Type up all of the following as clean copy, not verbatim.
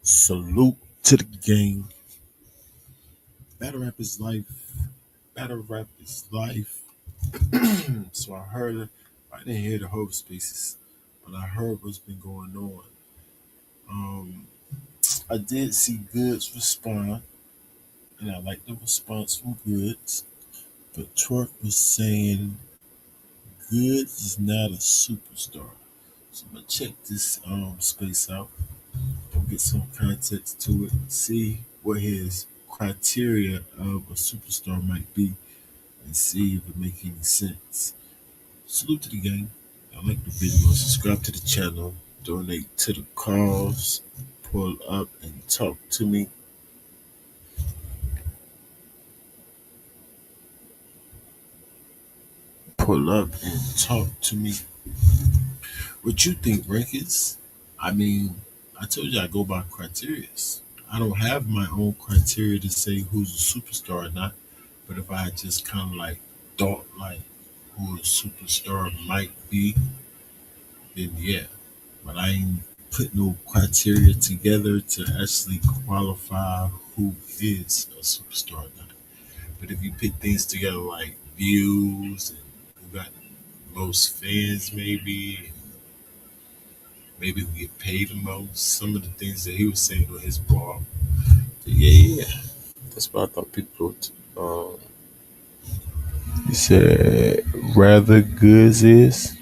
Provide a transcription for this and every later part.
Salute to the game. Battle rap is life. Battle rap is life. So I didn't hear the whole spaces, but I heard what's been going on. Um, I did see Goods respond, and I like the response from Goods. But Twerk was saying Goods is not a superstar. So I'm gonna check this space out and get some context to it. See what his criteria of a superstar might be, and see if it makes any sense. Salute to the gang. I like the video. Subscribe to the channel. Donate to the cause. Pull up and talk to me. Pull up and talk to me. What you think, Rankins? I mean, I told you I go by criteria. I don't have my own criteria to say who's a superstar or not. But if I just kind of like thought like who a superstar might be, then yeah. But I ain't put no criteria together to actually qualify who is a superstar or not. But if you put things together like views and who got the most fans, maybe who get paid the most, some of the things that he was saying on his blog. Yeah, that's what I thought people would. He said, rather goods is.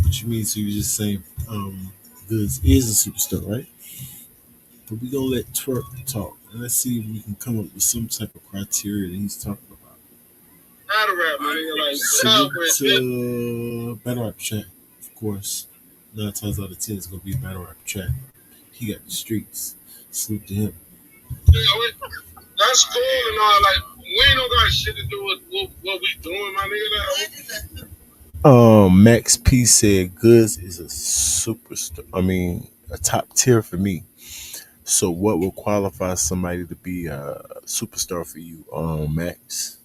What you mean? So you just saying goods is a superstar, right? But we gonna let Twerk talk, and let's see if we can come up with some type of criteria that he's talking about. Battle rap, man. Like, salute to battle rap chat, of course. 9 times out of 10, it's gonna be battle rap chat. He got the streets. Salute to him. Yeah, that's cool and all. Like, we ain't no got shit to do with what we doing, my nigga. Max P said Goods is a superstar. I mean, a top tier for me. So, what will qualify somebody to be a superstar for you, Max?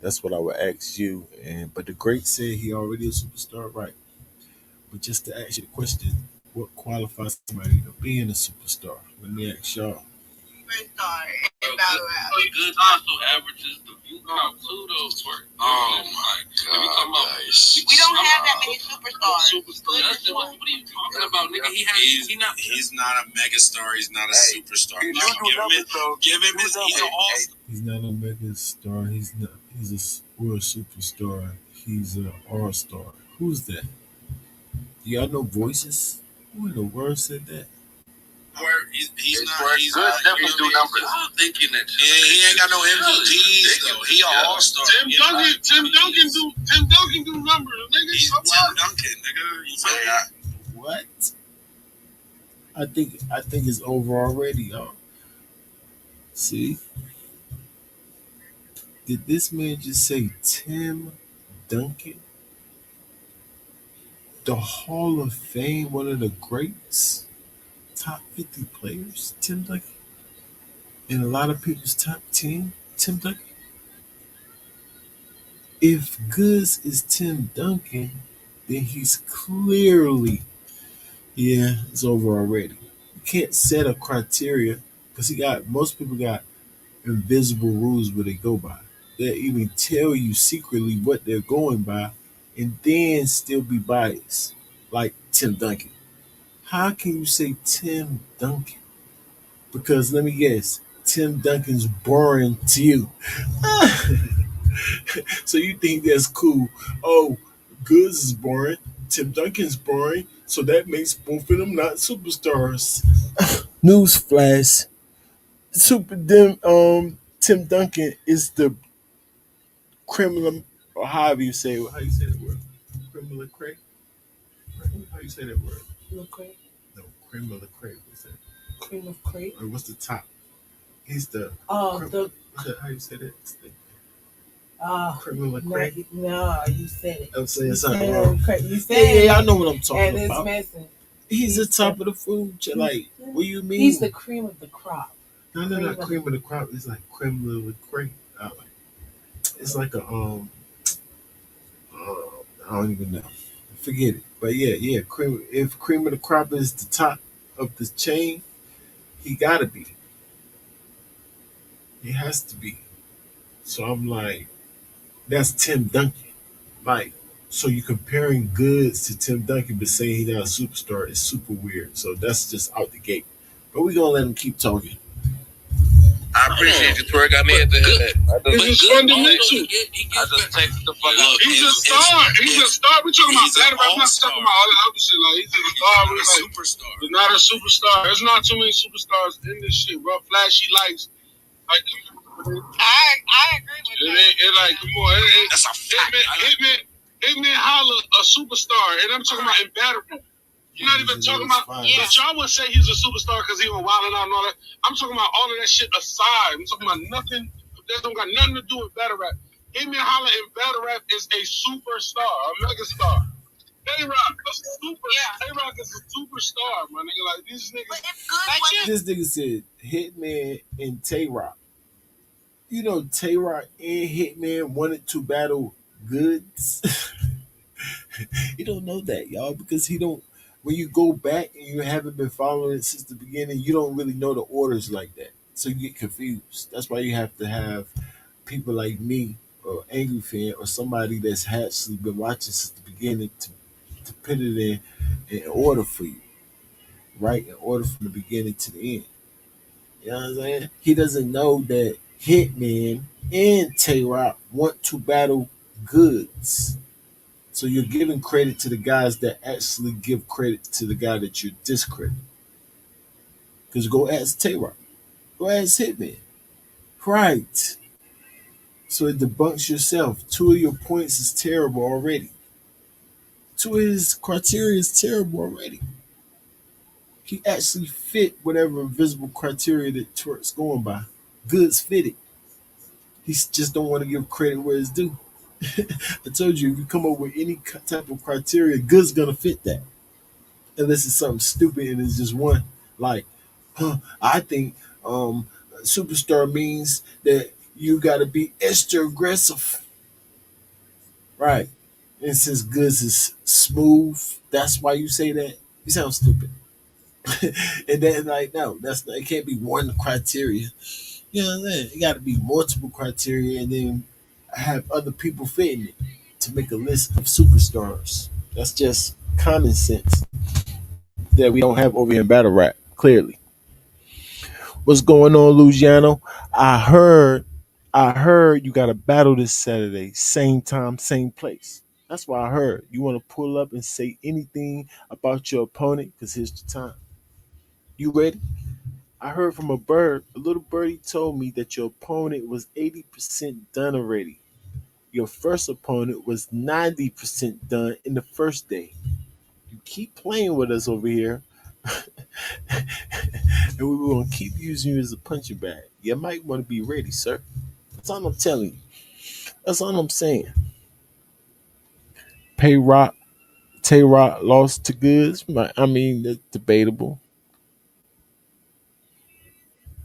That's what I would ask you. And but the great said he already a superstar, right? But just to ask you the question, what qualifies somebody to being a superstar? Let me ask y'all. Superstar in battle rap. Goods also averages the view count too, though. Oh my god! We don't have that many superstars. What are you talking about, nigga? He's not a megastar. He's not a superstar. Give him his. He's an all. He's not a megastar. He's not. He's we're a superstar. He's an all star. Who's that? Do y'all know voices? Who in the world said that? He's not. He's good. Definitely do numbers. I'm thinking that. Yeah, he ain't got no MVPs though. He an all star. Tim Duncan do numbers. Nigga, he's Tim Duncan, nigga. You feel me? What? I think it's over already, y'all. See, did this man just say Tim Duncan, the Hall of Fame, one of the greats, top 50 players, Tim Duncan, in a lot of people's top 10, Tim Duncan? If Goods is Tim Duncan, then he's clearly, yeah, it's over already. You can't set a criteria because most people got invisible rules where they go by. They even tell you secretly what they're going by and then still be biased. Like Tim Duncan. How can you say Tim Duncan? Because let me guess, Tim Duncan's boring to you. So you think that's cool. Oh, Goods is boring. Tim Duncan's boring. So that makes both of them not superstars. Newsflash. Tim Duncan is the criminal, or however you say it. How you say that word? Criminal craig? How you say that word? Craig? No, criminal craig. What's that? Cream of craig? Or what's the top? He's the how you say that? Criminal craig? No, you said it. I'm saying something wrong. You said it. Yeah, I know what I'm talking about. Messing. He's the top of the food chain. Like, what do you mean? He's the cream of the crop. No, not cream of the crop. It's like criminal craig. It's like a I don't even know. Forget it. But yeah, yeah, cream. If cream of the crop is the top of the chain, he gotta be. He has to be. So I'm like, that's Tim Duncan. Like, so you comparing Goods to Tim Duncan, but saying he's not a superstar is super weird. So that's just out the gate. But we gonna let him keep talking. I appreciate you, Twerk. I mean, it's just fundamental. I just take the fuck out. He's a star. He's a star. We talking about that. I'm not talking about all the other shit. Like he's a star. We're like superstar. He's not a superstar. There's not too many superstars in this shit, bro. Flashy lights. Like, I agree with that. It like, come on. That's a fact. Hitman Holla a superstar, and I'm talking about in battle. You're not even talking about. Yeah. But y'all would say he's a superstar because he was wilding out and all that. I'm talking about all of that shit aside. I'm talking about nothing. That don't got nothing to do with battle rap. Him and Holla in battle rap is a superstar, a megastar. Tay-Rock, Tay-Rock is a superstar, my nigga. Like these niggas. This nigga said Hitman and Tay Rock. You know Tay Rock and Hitman wanted to battle Goods. You don't know that, y'all, because he don't. When you go back and you haven't been following it since the beginning, you don't really know the orders like that. So you get confused. That's why you have to have people like me or Angry Fan or somebody that's actually been watching since the beginning to put it in order for you, right? In order from the beginning to the end. You know what I'm saying? He doesn't know that Hitman and Tay Rock want to battle Goods. So you're giving credit to the guys that actually give credit to the guy that you're discrediting. Because go ask Tay Rock. Go ask Hitman. Right. So it debunks yourself. Two of your points is terrible already. Two of his criteria is terrible already. He actually fit whatever invisible criteria that Twerk's going by. Goods fit it. He just don't want to give credit where it's due. I told you, if you come up with any type of criteria, Goods gonna fit that. Unless it's something stupid and it's just one. Like, I think superstar means that you gotta be extra aggressive. Right. And since Goods is smooth, that's why you say that. You sound stupid. And then like no, that's not, it can't be one criteria. You know what I'm saying? It got to be multiple criteria, and then have other people fitting it to make a list of superstars. That's just common sense that we don't have over here in battle rap. Clearly, what's going on, Luciano? I heard, I heard you got a battle this Saturday, same time, same place. That's why I heard you want to pull up and say anything about your opponent because here's the time. You ready? I heard from a bird, a little birdie told me that your opponent was 80% done already. Your first opponent was 90% done in the first day. You keep playing with us over here, and we will keep using you as a punching bag. You might want to be ready, sir. That's all I'm telling you. That's all I'm saying. Pay Rock, Tay Rock lost to Goods. I mean, that's debatable.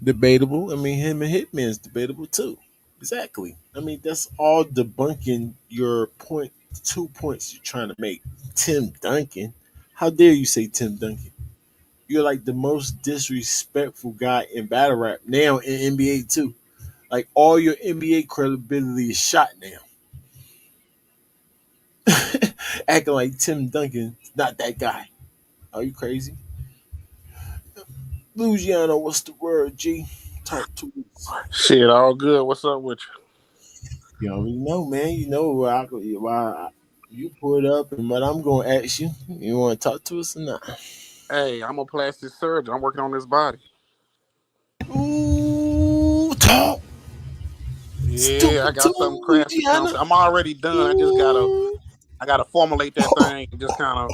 Debatable. I mean, him and Hitman's debatable too. Exactly. I mean, that's all debunking your point, 2 points you're trying to make. Tim Duncan. How dare you say Tim Duncan? You're like the most disrespectful guy in battle rap now in NBA too. Like all your NBA credibility is shot now. Acting like Tim Duncan's not that guy. Are you crazy? Luciano, what's the word, G? Talk to us. Shit, all good. What's up with You already know, man. You know why you pulled up and what I'm going to ask you. You want to talk to us or not? you? Hey, I'm a plastic surgeon. I'm working on this body. Ooh, talk. Yeah, I Stupid got something too, crafted. You know what I'm Luciana. saying? I'm already done. Ooh. I gotta formulate that thing and just kind of,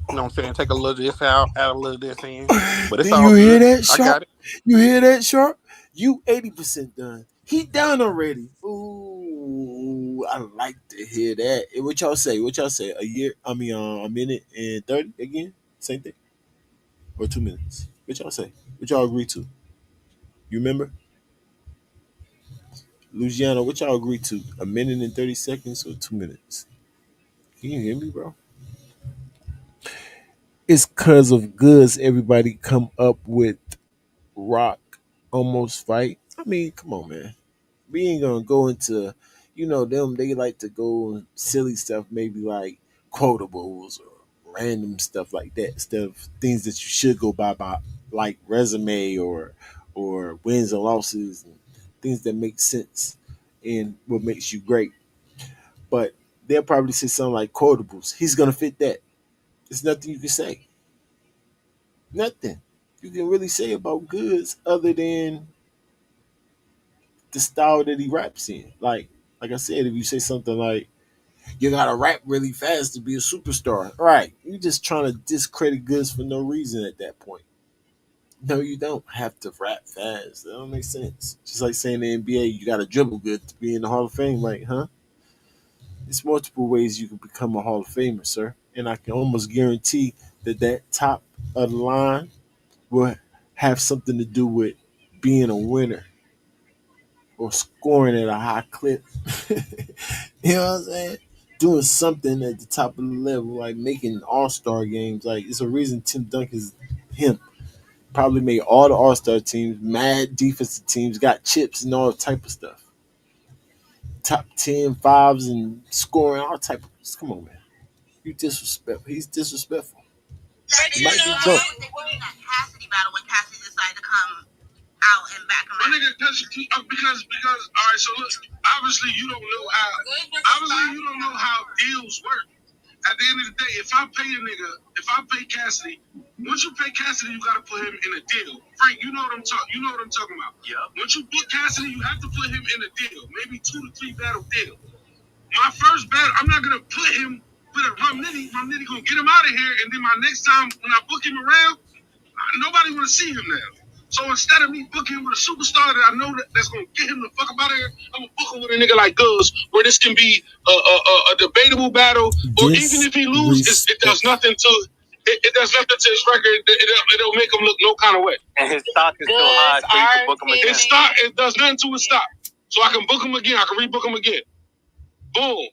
you know what I'm saying, take a little of this out, add a little of this in. But Do it's all you hear good. that, I Sharp? got it. You hear that, Sharp? You 80% done. He done already. Ooh, I like to hear that. What y'all say? What y'all say? A year? I mean, a minute and 30 again? Same thing? Or 2 minutes? What y'all say? What y'all agree to? You remember? Luciano, what y'all agree to? A minute and 30 seconds or 2 minutes? Can you hear me, bro? it's because of Goods everybody come up with Rock almost fight. I mean, come on, man. We ain't gonna go into, them. They like to go on silly stuff, maybe like quotables or random stuff like that, instead of things that you should go by like resume or wins and losses and things that make sense and what makes you great. But they'll probably say something like quotables. He's gonna fit that. There's nothing you can say. Nothing you can really say about Goods other than the style that he raps in. Like I said, if you say something like you gotta rap really fast to be a superstar, right? You're just trying to discredit Goods for no reason at that point. No, you don't have to rap fast. That don't make sense. Just like saying the NBA, you gotta dribble good to be in the Hall of Fame. Like, huh? It's multiple ways you can become a Hall of Famer, sir. And I can almost guarantee that top of the line will have something to do with being a winner or scoring at a high clip. You know what I'm saying? Doing something at the top of the level, like making all-star games. Like, it's a reason Tim Duncan's him. Probably made all the all-star teams, mad defensive teams, got chips and all type of stuff. Top 10 fives and scoring all type of. Come on, man. You disrespectful. He's disrespectful. He might be drunk. Cassidy battle when Cassidy decided to come out and back around. My nigga, because all right. So look, obviously you don't know how deals work. At the end of the day, if I pay Cassidy, once you pay Cassidy, you gotta put him in a deal. Frank, you know what I'm talking about. Yeah. Once you book Cassidy, you have to put him in a deal, maybe 2 to 3 battle deal. My first battle, I'm not gonna put him with a Rum Nitty. Rum Nitty gonna get him out of here, and then my next time when I book him around, nobody want to see him now. So instead of me booking him with a superstar that I know that's gonna get him the fuck up out of here, I'm gonna book him with a nigga like Goodz, where this can be a debatable battle, or even if he loses, it does nothing to it does nothing to his record. It'll make him look no kind of way. And his stock is still high, so you can book him again. His stock, it does nothing to his stock, so I can book him again. I can rebook him again. Boom.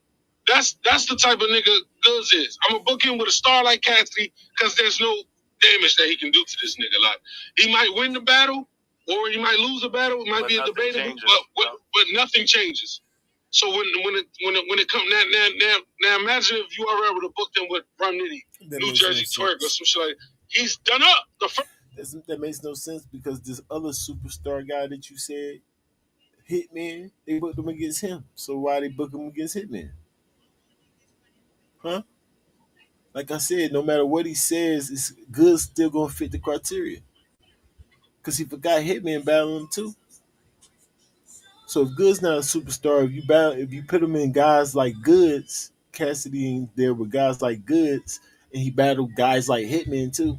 That's the type of nigga Goodz is. I'm gonna book him with a star like Cassidy because there's no damage that he can do to this nigga. Like, he might win the battle or he might lose the battle. It might be a debatable, but nothing changes. So when it comes now, imagine if you are able to book them with Rum Nitty, New Jersey Twerk or some shit like he's done up the first. That makes no sense because this other superstar guy that you said, Hitman, they booked him against him. So why they book him against Hitman? Huh? Like I said, no matter what he says, it's good still gonna fit the criteria. Cause he forgot Hitman battling him too. So if Good's not a superstar, if you put him in guys like Goodz, Cassidy in there with guys like Goodz, and he battled guys like Hitman too,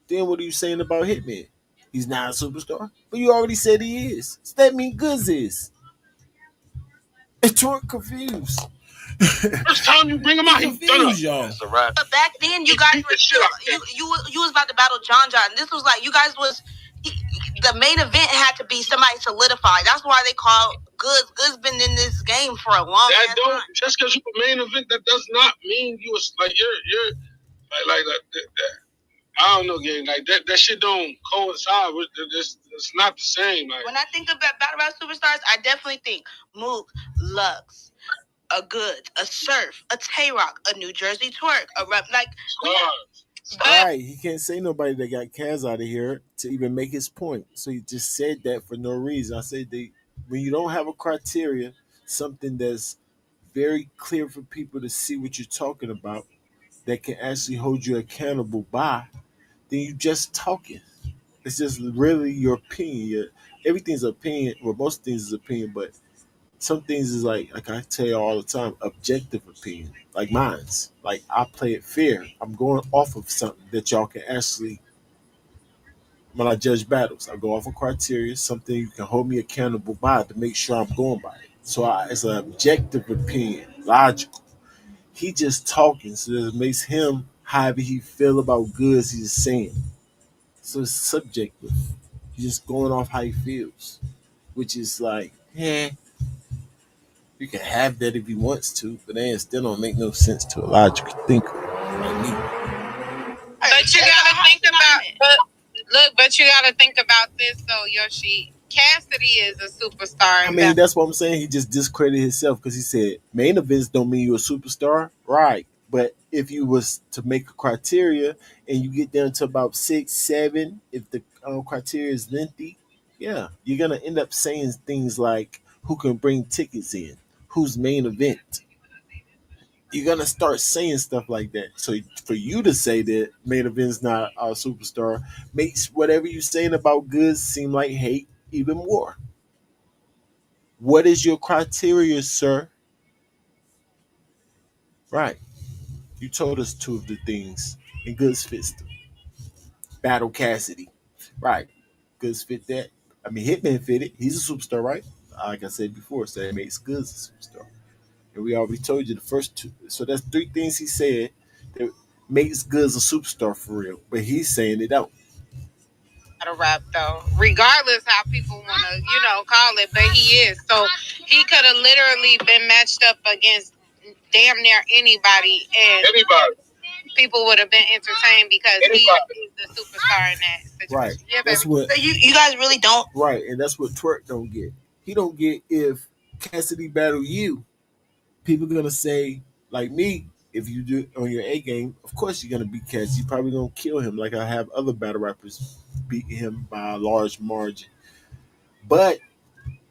then what are you saying about Hitman? He's not a superstar, but you already said he is. So that means Goodz is. And Torque confused. First time you bring him out, he's done up. Y'all. It's a wrap. But back then, you guys were still, you was about to battle John John. This was like, you guys was, the main event had to be somebody solidified. That's why they call Goodz. Goodz been in this game for a long time. Just because you're the main event, that does not mean you was like you're like that. I don't know, gang. Like that shit don't coincide with it's not the same. Like, when I think about battle rap superstars, I definitely think Mook, Lux, a Goodz, a Surf, a Tay Rock, a New Jersey Twerk, a rep like. All right, he can't say nobody that got Kaz out of here to even make his point. So he just said that for no reason. I said when you don't have a criteria, something that's very clear for people to see what you're talking about, that can actually hold you accountable by, then you just talking. It's just really your opinion. Everything's opinion. Well, most things is opinion, but some things is like I tell you all the time, objective opinion. Like mine's. Like, I play it fair. I'm going off of something that y'all can actually, when I judge battles, I go off of criteria, something you can hold me accountable by to make sure I'm going by it. So it's an objective opinion, logical. He just talking, so it makes him however he feel about goods he's saying. So it's subjective. He's just going off how he feels, which is like, you can have that if he wants to, but then it still don't make no sense to a logical thinker like me. But you gotta think about, but you gotta think about this though, Yoshi. Cassidy is a superstar. I mean, that's what I'm saying. He just discredited himself because he said main events don't mean you're a superstar, right? But if you was to make a criteria and you get down to about 6, 7, if the criteria is lengthy, yeah, you're gonna end up saying things like who can bring tickets in, who's main event. You're gonna start saying stuff like that. So for you to say that main event's not a superstar makes whatever you're saying about Goods seem like hate even more. What is your criteria, sir? Right. You told us two of the things, and Goods fits them. Battle Cassidy. Right. Goods fit that. I mean, Hitman fit it. He's a superstar, right? Like I said before, so that makes Goods a superstar. And we already told you the first two. So that's three things he said that makes Goods a superstar for real. But he's saying it out. A rap though, regardless how people want to, call it, but he is. So he could have literally been matched up against damn near anybody, and people would have been entertained because he is the superstar in that situation. Right. Yeah, that's baby. what. So you guys really don't. Right, and that's what Twerk don't get. He don't get if Cassidy battle you. People gonna say like me. If you do on your A game, of course you're gonna beat Cassidy. You're probably gonna kill him, like I have other battle rappers beat him by a large margin. But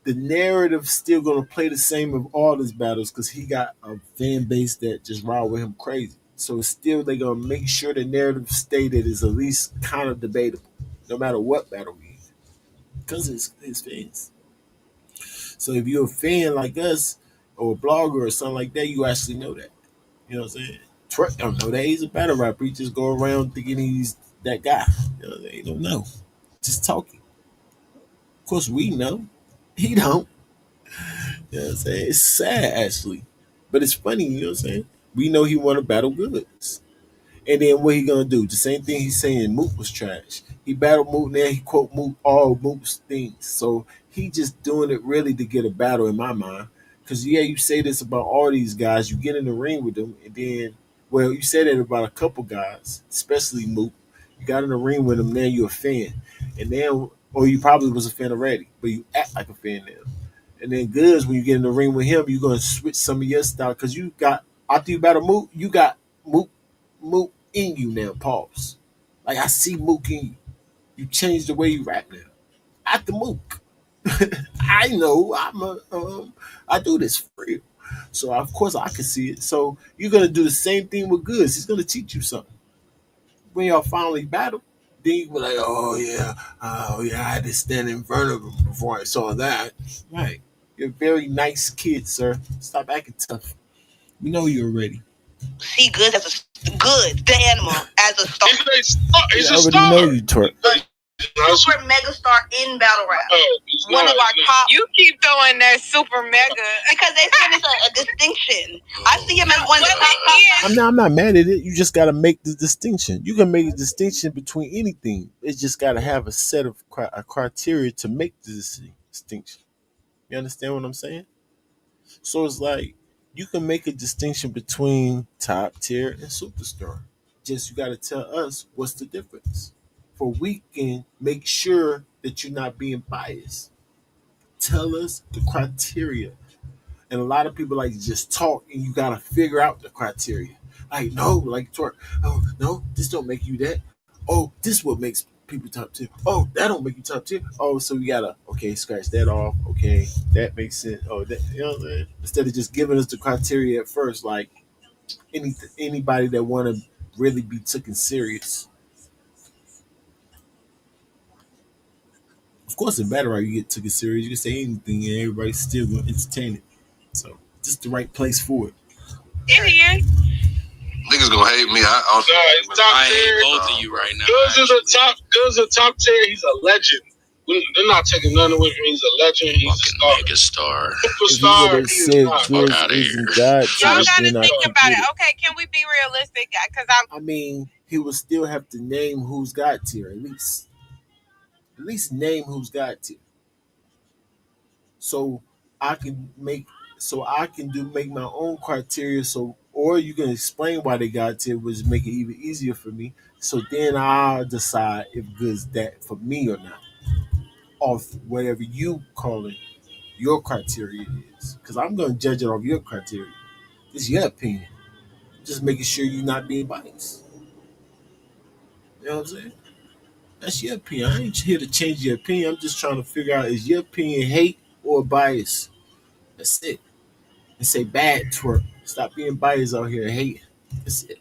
the narrative still gonna play the same of all his battles because he got a fan base that just ride with him crazy. So still they gonna make sure the narrative stay that is at least kind of debatable, no matter what battle he is, because it's his fans. So if you're a fan like us or a blogger or something like that, you actually know that. You know what I'm saying? Twerk don't know that he's a battle rapper. He just go around thinking he's that guy. You know, they don't know. Just talking. Of course we know. He don't. You know what I'm saying? It's sad actually. But it's funny, you know what I'm saying? We know he want to battle Goods. And then what he gonna do? The same thing he's saying Mook was trash. He battled Mook, now he quote Mook all Mook's things. So he just doing it really to get a battle in my mind. Cause yeah, you say this about all these guys, you get in the ring with them, and then well, you said that about a couple guys, especially Mook. You got in the ring with him, now you're a fan. And then or you probably was a fan already, but you act like a fan now. And then Goods, when you get in the ring with him, you're gonna switch some of your style because you got after you battle Mook, you got Mook in you now. Pause. Like I see Mook in you. You changed the way you rap now. After Mook, I know I do this for real. So of course I can see it. So you're gonna do the same thing with Goods. He's gonna teach you something. When y'all finally battle, then you be like, oh yeah, I had to stand in front of him before I saw that. Right. You're a very nice kid, sir. Stop acting tough. We know you're ready. See Good as a good the animal as a star. He's a star. I already know you, Twerk. Super mega star in battle rap. One of our top. You keep throwing that super mega because they said it's a distinction. I see him as one of the top. I'm not mad at it. You just got to make the distinction. You can make a distinction between anything. It's just got to have a set of criteria to make the distinction. You understand what I'm saying? So it's like you can make a distinction between top tier and superstar. Just you got to tell us what's the difference. For we can make sure that you're not being biased. Tell us the criteria. And a lot of people like to just talk and you gotta figure out the criteria. Like, no, like Twerk, oh no, this don't make you that. Oh, this what makes people top tier. Oh, that don't make you top tier. Oh, so we gotta scratch that off. Okay, that makes sense. Oh, that you know what I'm saying? Instead of just giving us the criteria at first, like anybody that wanna really be taken serious. Of course, in battle rap, you get taken serious. You can say anything, and everybody's still gonna entertain it. So, just the right place for it. Yeah. Niggas gonna hate me. I hate both of you right now. Goods is a top tier. He's a legend. They're not taking none away from him. He's a legend. He's a star. Superstar. If you would have said Goods isn't God, y'all gotta think about it. Okay, can we be realistic? Because I mean, he would still have to name who's God tier at least. At least name who's God tier. So I can make my own criteria. So or you can explain why they got to, which make it even easier for me. So then I'll decide if Good's that for me or not, off whatever you call it your criteria is. Because I'm going to judge it off your criteria. It's your opinion. Just making sure you're not being biased. You know what I'm saying? That's your opinion. I ain't here to change your opinion. I'm just trying to figure out is your opinion hate or bias? That's it. And say bad twerk. Stop being biased out here and hate. That's it.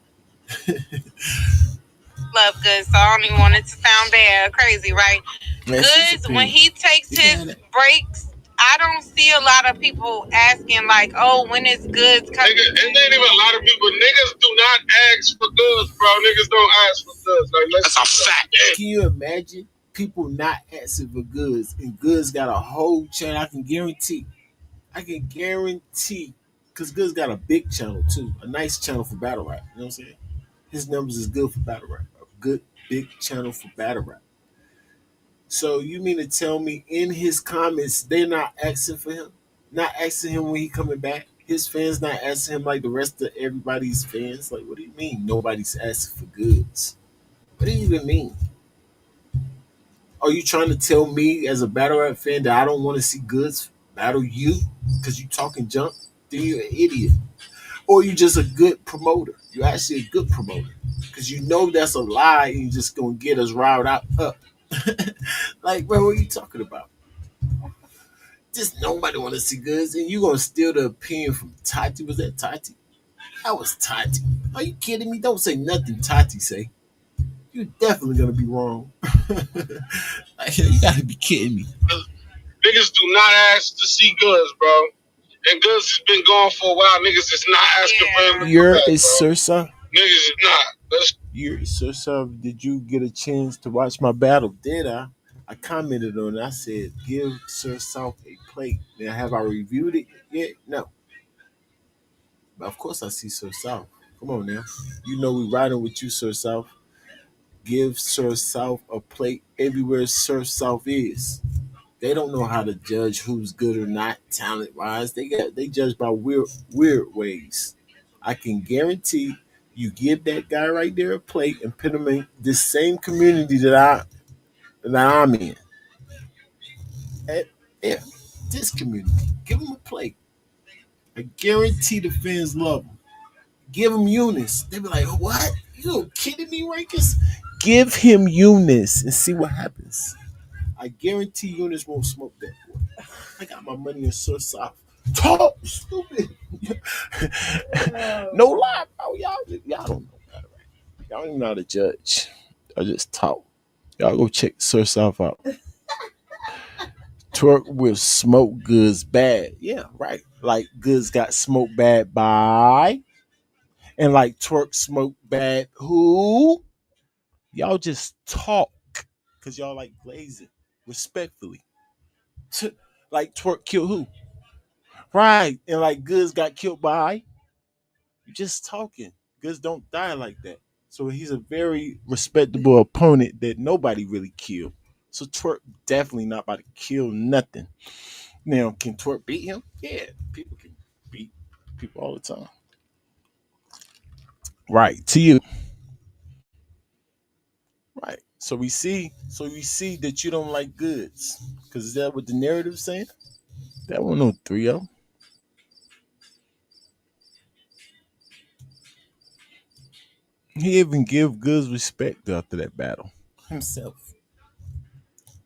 Love Goodz, so I don't even want it to sound bad or crazy, right? Goodz, when he takes his breaks, I don't see a lot of people asking like, "Oh, when is Goodz coming?" Nigga, and then even a lot of people, niggas do not ask for Goodz, bro. Niggas don't ask for Goodz. Like, that's a fact. Can you imagine people not asking for Goodz and Goodz got a whole channel? I can guarantee, because Goodz got a big channel too, a nice channel for battle rap. You know what I'm saying? His numbers is good for battle rap. A good big channel for battle rap. So you mean to tell me in his comments they're not asking for him? Not asking him when he coming back? His fans not asking him like the rest of everybody's fans? Like, what do you mean nobody's asking for Goodz? What do you even mean? Are you trying to tell me as a battle rap fan that I don't want to see Goodz battle you because you talking junk? Then you're an idiot. Or you just a good promoter. You're actually a good promoter. Because you know that's a lie and you're just going to get us riled out up. Like, bro, what are you talking about? Just nobody want to see Goodz, and you gonna steal the opinion from Tati? Was that Tati? That was Tati. Are you kidding me? Don't say nothing Tati say. You're definitely gonna be wrong. Like, you gotta be kidding me. Niggas do not ask to see Goodz, bro. And Goodz has been gone for a while. Niggas is not asking for him to You're come back, a bro. Sursa. Niggas is not. You're a Sursa. Did you get a chance to watch my battle? Did I? I commented on it. I said, give Sir South a plate. Now, have I reviewed it yet? No. But of course I see Sir South. Come on now. You know we riding with you, Sir South. Give Sir South a plate everywhere Sir South is. They don't know how to judge who's good or not talent wise. They judge by weird ways. I can guarantee you give that guy right there a plate and put him in this same community that I'm in. Yeah, this community. Give him a plate. I guarantee the fans love him. Give him Eunice. They be like, what? You kidding me, Rankers? Give him Eunice and see what happens. I guarantee Eunice won't smoke that boy. I got my money in Sir South. Talk, stupid. No lie, bro. Y'all don't know how to write. Y'all don't even know how to judge. I just talk. Y'all go check Sir South out. Twerk with smoke Goodz bad. Yeah, right. Like Goodz got smoked bad by, and like Twerk smoked bad who? Y'all just talk because y'all like glazing respectfully. Like Twerk killed who? Right. And like Goodz got killed by, you just talking. Goodz don't die like that. So he's a very respectable opponent that nobody really killed. So Twerk definitely not about to kill nothing. Now, can Twerk beat him? Yeah, people can beat people all the time. Right. To you. Right. So we see that you don't like Goodz. Because is that what the narrative's saying? That one no 3-0. He even give Goodz respect after that battle. Himself.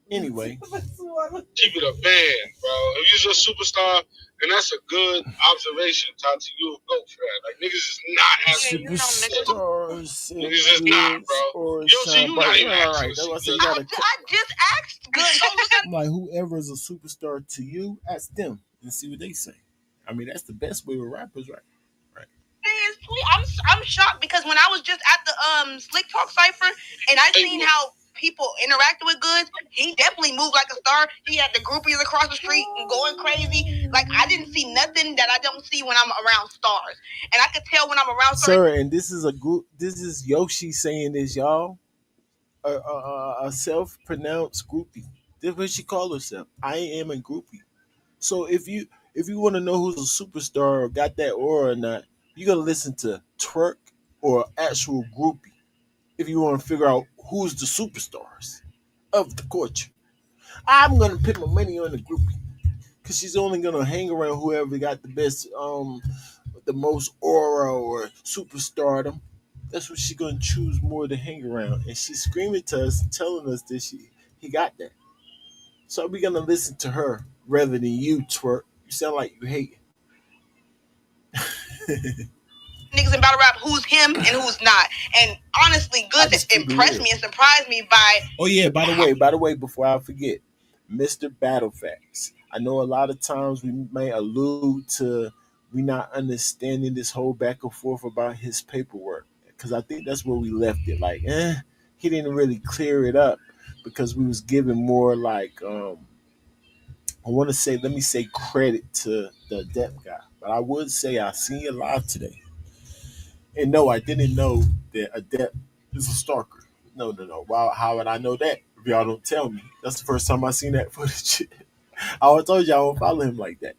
Anyway. Keep it a band, bro. If you're a superstar, and that's a good observation, Tati, you'll go for that. Like, niggas is not asking. Superstars. Niggas is not, bro. Yo, see, you not even asking. I just asked Goodz. I'm like, whoever is a superstar to you, ask them and see what they say. I mean, that's the best way with rappers, right? I'm shocked because when I was just at the Slick Talk Cypher and I seen how people interacted with Goodz, he definitely moved like a star. He had the groupies across the street and going crazy. Like, I didn't see nothing that I don't see when I'm around stars. And I could tell when I'm around stars. Sir, and this is a group. This is Yoshi saying this, y'all. A self-pronounced groupie. This is what she call herself. I am a groupie. So if you want to know who's a superstar or got that aura or not, You gonna listen to twerk or actual groupie if you want to figure out who's the superstars of the culture. I'm gonna put my money on the groupie because she's only gonna hang around whoever got the best, the most aura or superstardom. That's what she's gonna choose more to hang around. And she's screaming to us, telling us that he got that. So we're gonna listen to her rather than you, twerk. You sound like you hate. Niggas in battle rap, who's him and who's not. And honestly, Goodz impressed me and surprised me by. Oh yeah, by the way, before I forget, Mr. Battle Facts. I know a lot of times we may allude to we not understanding this whole back and forth about his paperwork because I think that's where we left it. Like, he didn't really clear it up because we was giving more like I want to say, let me say credit to the adept guy, but I would say I seen it live today. And no, I didn't know that Adept is a stalker. No, no, no. Wow, how would I know that if y'all don't tell me? That's the first time I seen that footage. I always told you I don't follow him like that.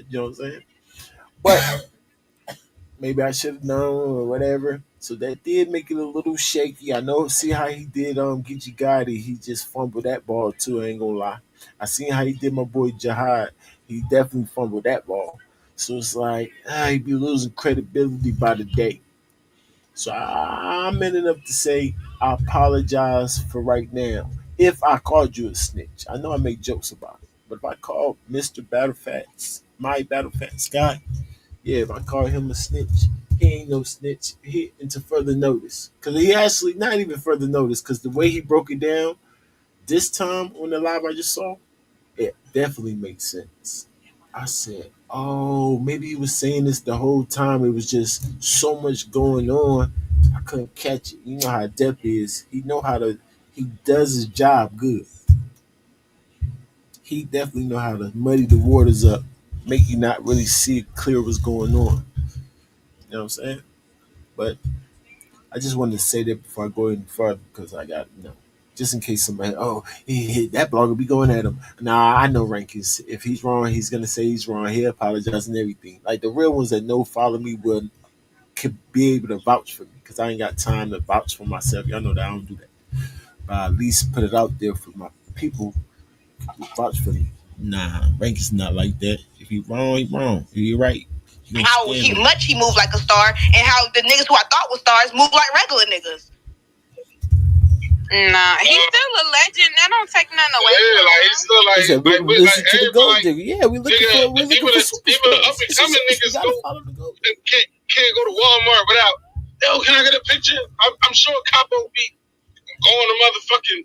You know what I'm saying? But maybe I should have known or whatever. So that did make it a little shaky. I know. See how he did Gigi Gotti. He just fumbled that ball too. I ain't gonna lie. I seen how he did my boy Jihad. He definitely fumbled that ball. So it's like he be losing credibility by the day. So I'm man enough to say I apologize for right now. If I called you a snitch, I know I make jokes about it, but if I call Mr. Battlefats, my Battlefats guy, yeah, if I call him a snitch, he ain't no snitch. He into further notice because he actually not even further notice because the way he broke it down this time on the live I just saw, it definitely makes sense. I said, oh, maybe he was saying this the whole time. It was just so much going on. I couldn't catch it. You know how Depp is. He does his job good. He definitely know how to muddy the waters up, make you not really see it clear what's going on. You know what I'm saying? But I just wanted to say that before I go any further because I got, just in case somebody, oh, that blogger be going at him. Nah, I know rankings. If he's wrong, he's gonna say he's wrong. He'll apologize and everything. Like the real ones that know follow me will could be able to vouch for me because I ain't got time to vouch for myself. Y'all know that I don't do that. But I at least put it out there for my people to vouch for me. Nah, rankings not like that. If he wrong, he wrong. If he right, how much he moved like a star, and how the niggas who I thought were stars move like regular niggas. Nah, he's still a legend. That don't take nothing away. Yeah, like he's still like. Said, we listen to the gold digger. Yeah, we looking for superstars. Even the up and coming niggas can't go to Walmart without. Yo, can I get a picture? I'm sure Capo be going to motherfucking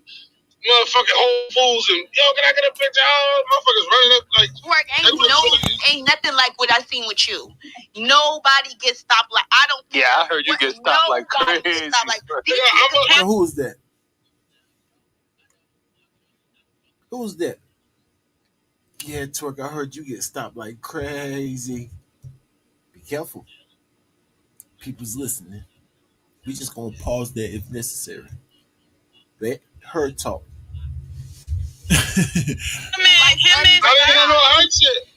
Whole Foods and yo, can I get a picture? Oh, motherfuckers running up like. Ain't nothing like what I seen with you. Nobody gets stopped like I don't. Yeah, I heard you get stopped like crazy. Who's that? Who's that? Yeah, Twerk, I heard you get stopped like crazy. Be careful. People's listening. We just gonna pause there if necessary. Let her talk.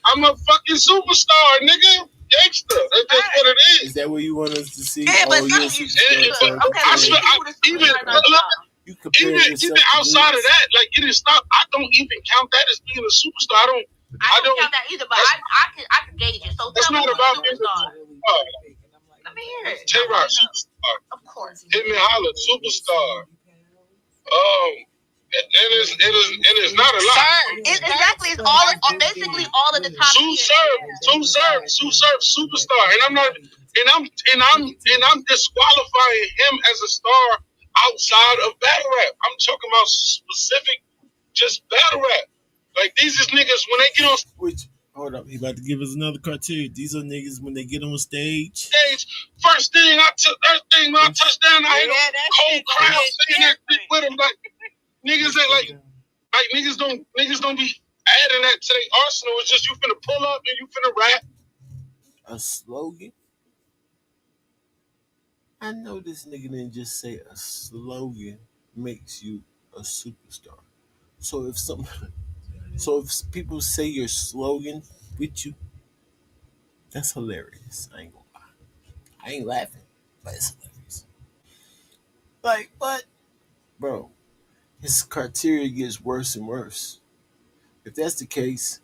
I'm a fucking superstar, nigga. Gangster. That's just what it is. Is that what you want us to see? Yeah, but you're a superstar. Even outside of that, like getting stopped, I don't even count that as being a superstar. I don't count that either, but I can gauge it. So that's tell not me about being a superstar. Let me hear it. J-Rock, superstar. Of course. Hit me holler, superstar. And it's not a lot. Exactly. It's all basically all of the top. Sue serve, superstar. And I'm disqualifying him as a star outside of battle rap. I'm talking about specific, just battle rap. Like these is niggas when they get on hold up, he about to give us another criteria. These are niggas when they get on stage. First thing I touched down, I hit a whole crowd singing that shit with them. Like niggas that like niggas don't be adding that to their arsenal. It's just you finna pull up and you finna rap. A slogan? I know this nigga didn't just say a slogan makes you a superstar. So if people say your slogan with you, that's hilarious. I ain't gonna lie. I ain't laughing, but it's hilarious. Like, what? Bro, his criteria gets worse and worse. If that's the case,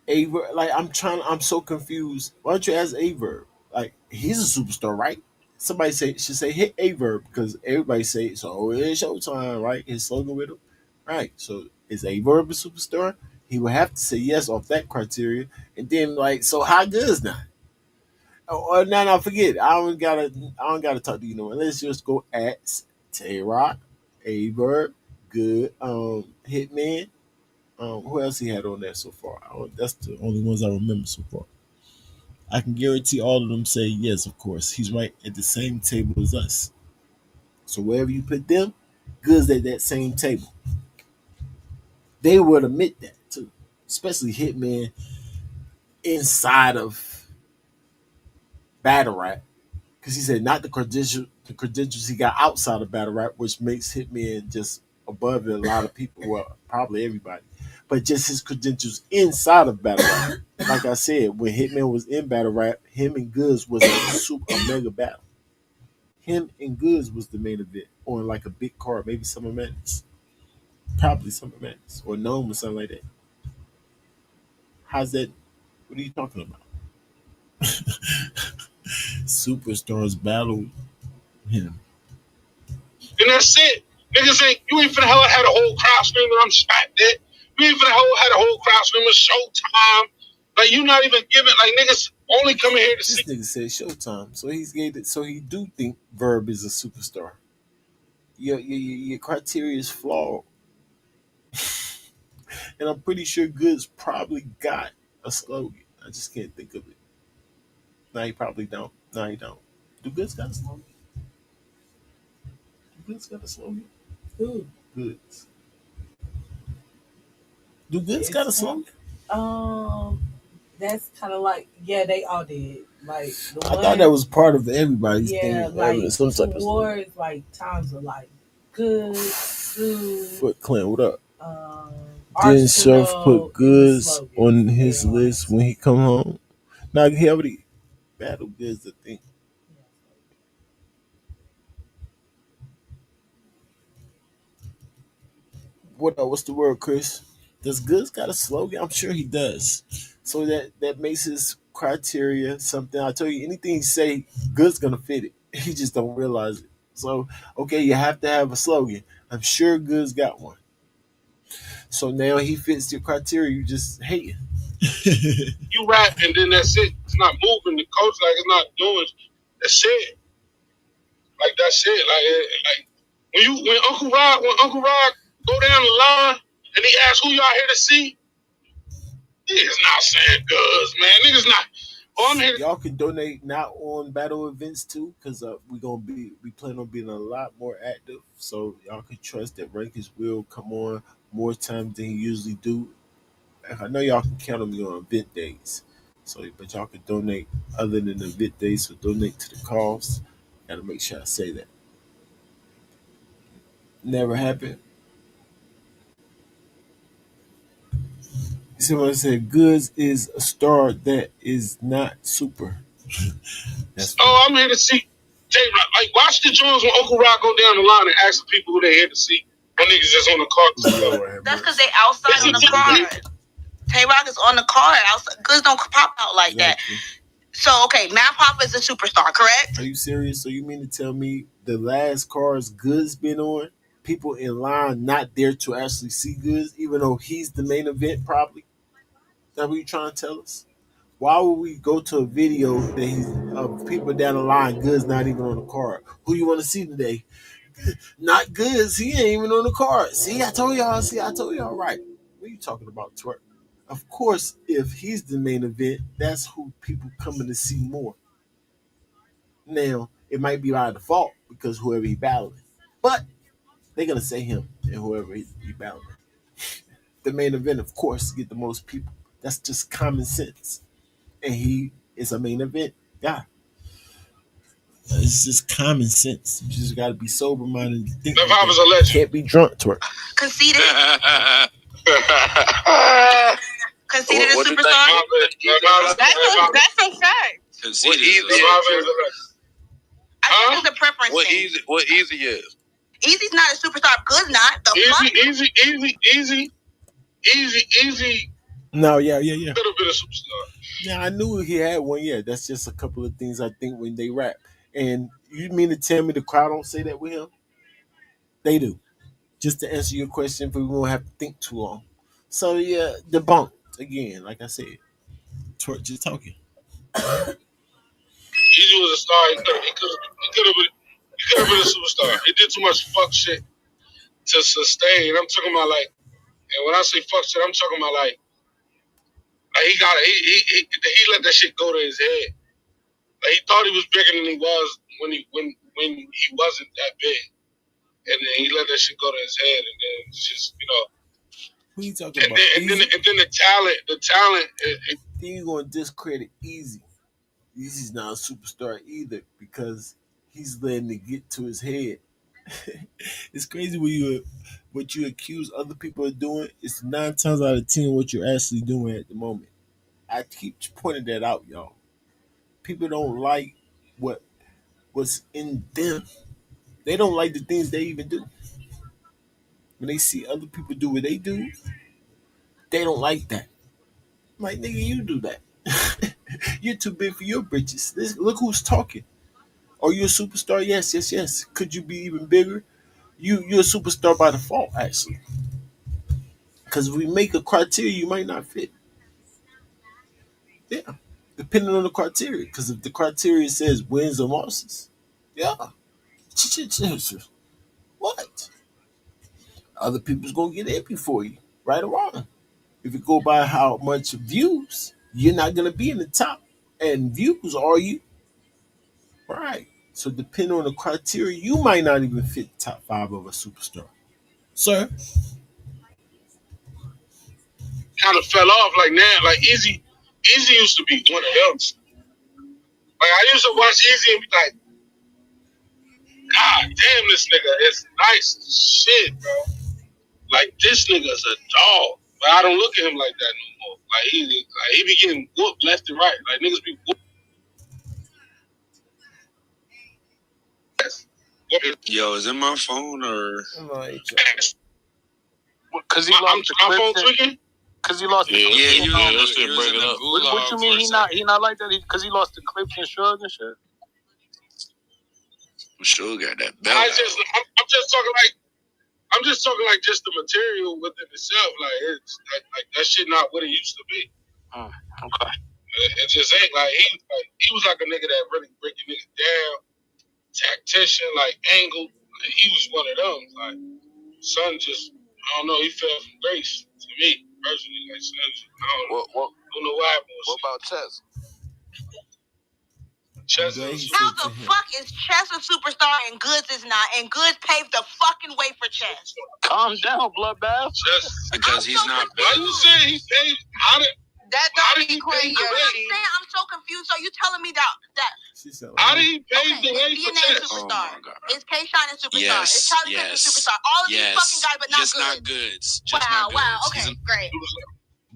Averb, like I'm so confused. Why don't you ask Averb? Like, he's a superstar, right? Somebody should say hit Averb because everybody say it. So it's Showtime, right? His slogan with him, right? So is Averb a superstar? He would have to say yes off that criteria, and then like, so how good is not? Or no, forget it. I don't gotta talk to you no more. Let's just go at Tay Rock, Averb, good, Hitman. Who else he had on there so far? That's the only ones I remember so far. I can guarantee all of them say yes, of course. He's right at the same table as us. So wherever you put them, Goodz at that same table. They would admit that too, especially Hitman inside of battle rap, because he said not the credentials he got outside of battle rap, which makes Hitman just above a lot of people, well, probably everybody, but just his credentials inside of battle rap. Like I said, when Hitman was in battle rap, him and Goodz was a mega battle. Him and Goodz was the main event on like a big card, maybe Summer Madness, probably Summer Madness or Gnome or something like that. How's that? What are you talking about? Superstars battle him. And that's it. Niggas ain't, you ain't finna hell had a whole crowd screaming, I'm shot dead. You ain't finna hell had a whole crowd screaming, Showtime. Like, you not even giving, like, niggas only coming here to see. This nigga said Showtime. So he's gave it, so he do think Verb is a superstar. Your criteria is flawed. And I'm pretty sure Goodz probably got a slogan. I just can't think of it. No, he probably don't. No, he don't. Do Goodz got a slogan? Do Goodz got a slogan? Who? Goodz. Do Goodz got a slogan? That's kind of like, yeah, they all did. Like, I thought that was part of everybody's thing. Yeah, like some type of towards like times of like good, Foot Clan, what up? Didn't Surf put Goodz on his list when he come home? Now he already battled Goodz, I think. What up? What's the word, Chris? Does Goodz got a slogan? I'm sure he does. So that makes his criteria something. I tell you, anything he say, Goodz gonna fit it. He just don't realize it. So okay, you have to have a slogan. I'm sure Goodz got one. So now he fits your criteria. You just hate it. You rap and then that's it. It's not moving. The coach like it's not doing. That's it. Like that's it. Like when Uncle Rod go down the line and he asks who y'all here to see, he is not saying Goodz, man. Niggas not. Oh, I'm here. Y'all can donate not on battle events too, because we plan on being a lot more active. So y'all can trust that Rankings will come on more times than he usually do. I know y'all can count on me on event days. So, but y'all can donate other than the event days. So donate to the cause. Gotta make sure I say that. Never happened. Someone said Goodz is a star that is not super. I'm here to see J-Rock. Like, watch the Jones when Uncle Rock go down the line and ask the people who they here to see. When niggas just on the card. That's because they outside on the card. Tay-Rock is on the card. Goodz don't pop out like that. So, okay, Math Hoffa is a superstar, correct? Are you serious? So you mean to tell me the last cards Goodz been on, people in line not there to actually see Goodz, even though he's the main event probably? Is that what you trying to tell us? Why would we go to a video that he's of people down the line, Goodz not even on the card? Who you want to see today? Not Goodz. He ain't even on the card. See, I told y'all right. What are you talking about, Twerk? Of course, if he's the main event, that's who people coming to see more. Now, it might be by default because whoever he battling, but they're gonna say him and whoever he battling. The main event, of course, get the most people. That's just common sense, and he is a main event guy. It's just common sense. You just got to be sober minded. The vibe is a legend. Can't be drunk, Twerk. Conceited. Conceited a superstar. That's a fact. What easy? I think it's a preference. What easy is? Easy's not a superstar. Good's not. The Easy. No, yeah. Could have been a superstar. Yeah, I knew he had one. Yeah, that's just a couple of things I think when they rap. And you mean to tell me the crowd don't say that with him? They do. Just to answer your question, but we won't have to think too long. So yeah, debunked again. Like I said, Twerk just talking. Easy was a star. He could have been a superstar. He did too much fuck shit to sustain. I'm talking about like, and when I say fuck shit, I'm talking about like he let that shit go to his head. Like he thought he was bigger than he was when he wasn't that big, and then he let that shit go to his head, and then it's just Who you talking about? and then the talent. Then you gonna discredit Easy. Easy's not a superstar either because he's letting it get to his head. It's crazy what you accuse other people of doing. It's 9 times out of 10 what you're actually doing at the moment. I keep pointing that out, y'all. People don't like what's in them. They don't like the things they even do. When they see other people do what they do, they don't like that. I'm like, nigga, you do that. You're too big for your britches. Look who's talking. Are you a superstar? Yes. Could you be even bigger? You're a superstar by default, actually. Because if we make a criteria, you might not fit. Yeah, depending on the criteria. Because if the criteria says wins or losses, yeah, what? Other people's gonna get it before you, right or wrong. If you go by how much views, you're not gonna be in the top. And views, are you? Right. So depending on the criteria, you might not even fit the top 5 of a superstar. Sir? Kind of fell off like now. Like Easy used to be one of them. Like I used to watch Easy and be like, God damn, this nigga is nice as shit, bro. Like this nigga's a dog. But I don't look at him like that no more. Like he be getting whooped left and right. Like niggas be whooped. Yo, is it my phone or? Cause he lost the clips. My phone tweaking. Cause he lost the clips. Yeah, that shit break it up. What you mean he not like that? Cause he lost the clips and Suge and shit. Suge got that belt. I'm just talking like just the material within itself. Like it's like that shit not what it used to be. Okay. It just ain't like he was like a nigga that really break a nigga down, tactician, like angle. Like, he was one of them. Like son just I don't know. He fell from grace to me personally. Like son, I don't know what happened. What about Chess? Chess. How the fuck is Chess a superstar and Goodz is not? And Goodz paved the fucking way for Chess. Calm down, bloodbath. Chess. Because he's not. Why you saying he paved? That don't equate. I'm so confused. So you telling me that how did he pave the way for DNA Chess? superstar? It's K-Shine a superstar. Yes, It's Charlie Kirk a superstar. All of these fucking guys, but not just Goodz. Not Goodz. Wow. Okay, great.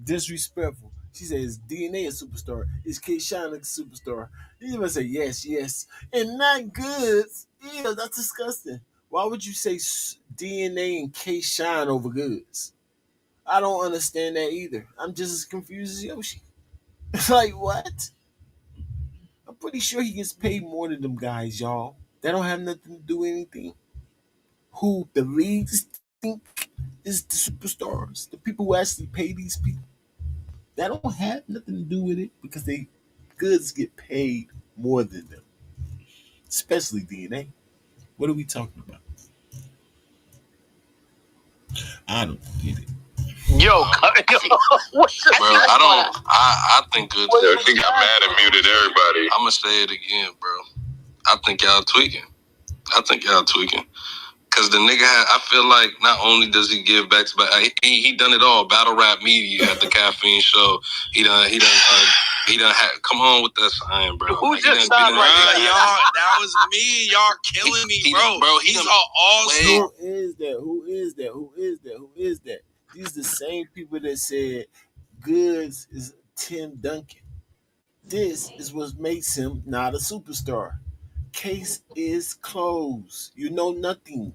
Disrespectful. She says DNA a superstar. Is K-Shine a superstar? You must say yes, and not Goodz. Yeah, that's disgusting. Why would you say DNA and K-Shine over Goodz? I don't understand that either. I'm just as confused as Yoshi. Like what? I'm pretty sure he gets paid more than them guys, y'all. They don't have nothing to do with anything. Who the leagues think is the superstars? The people who actually pay these people. That don't have nothing to do with it because they Goods get paid more than them. Especially DNA. What are we talking about? I don't get it. Yo, Bro, I think Goodz. He got mad and muted everybody. I'm gonna say it again, bro. I think y'all tweaking. Cause the nigga I feel like not only does he give back, but he done it all. Battle rap media at the caffeine show. He done come on with that sign, bro. Who just sound like that? Y'all, that was me. Y'all killing me, bro. He's all-star. Who is that? These are the same people that said Goodz is Tim Duncan. This is what makes him not a superstar. Case is closed. You know nothing.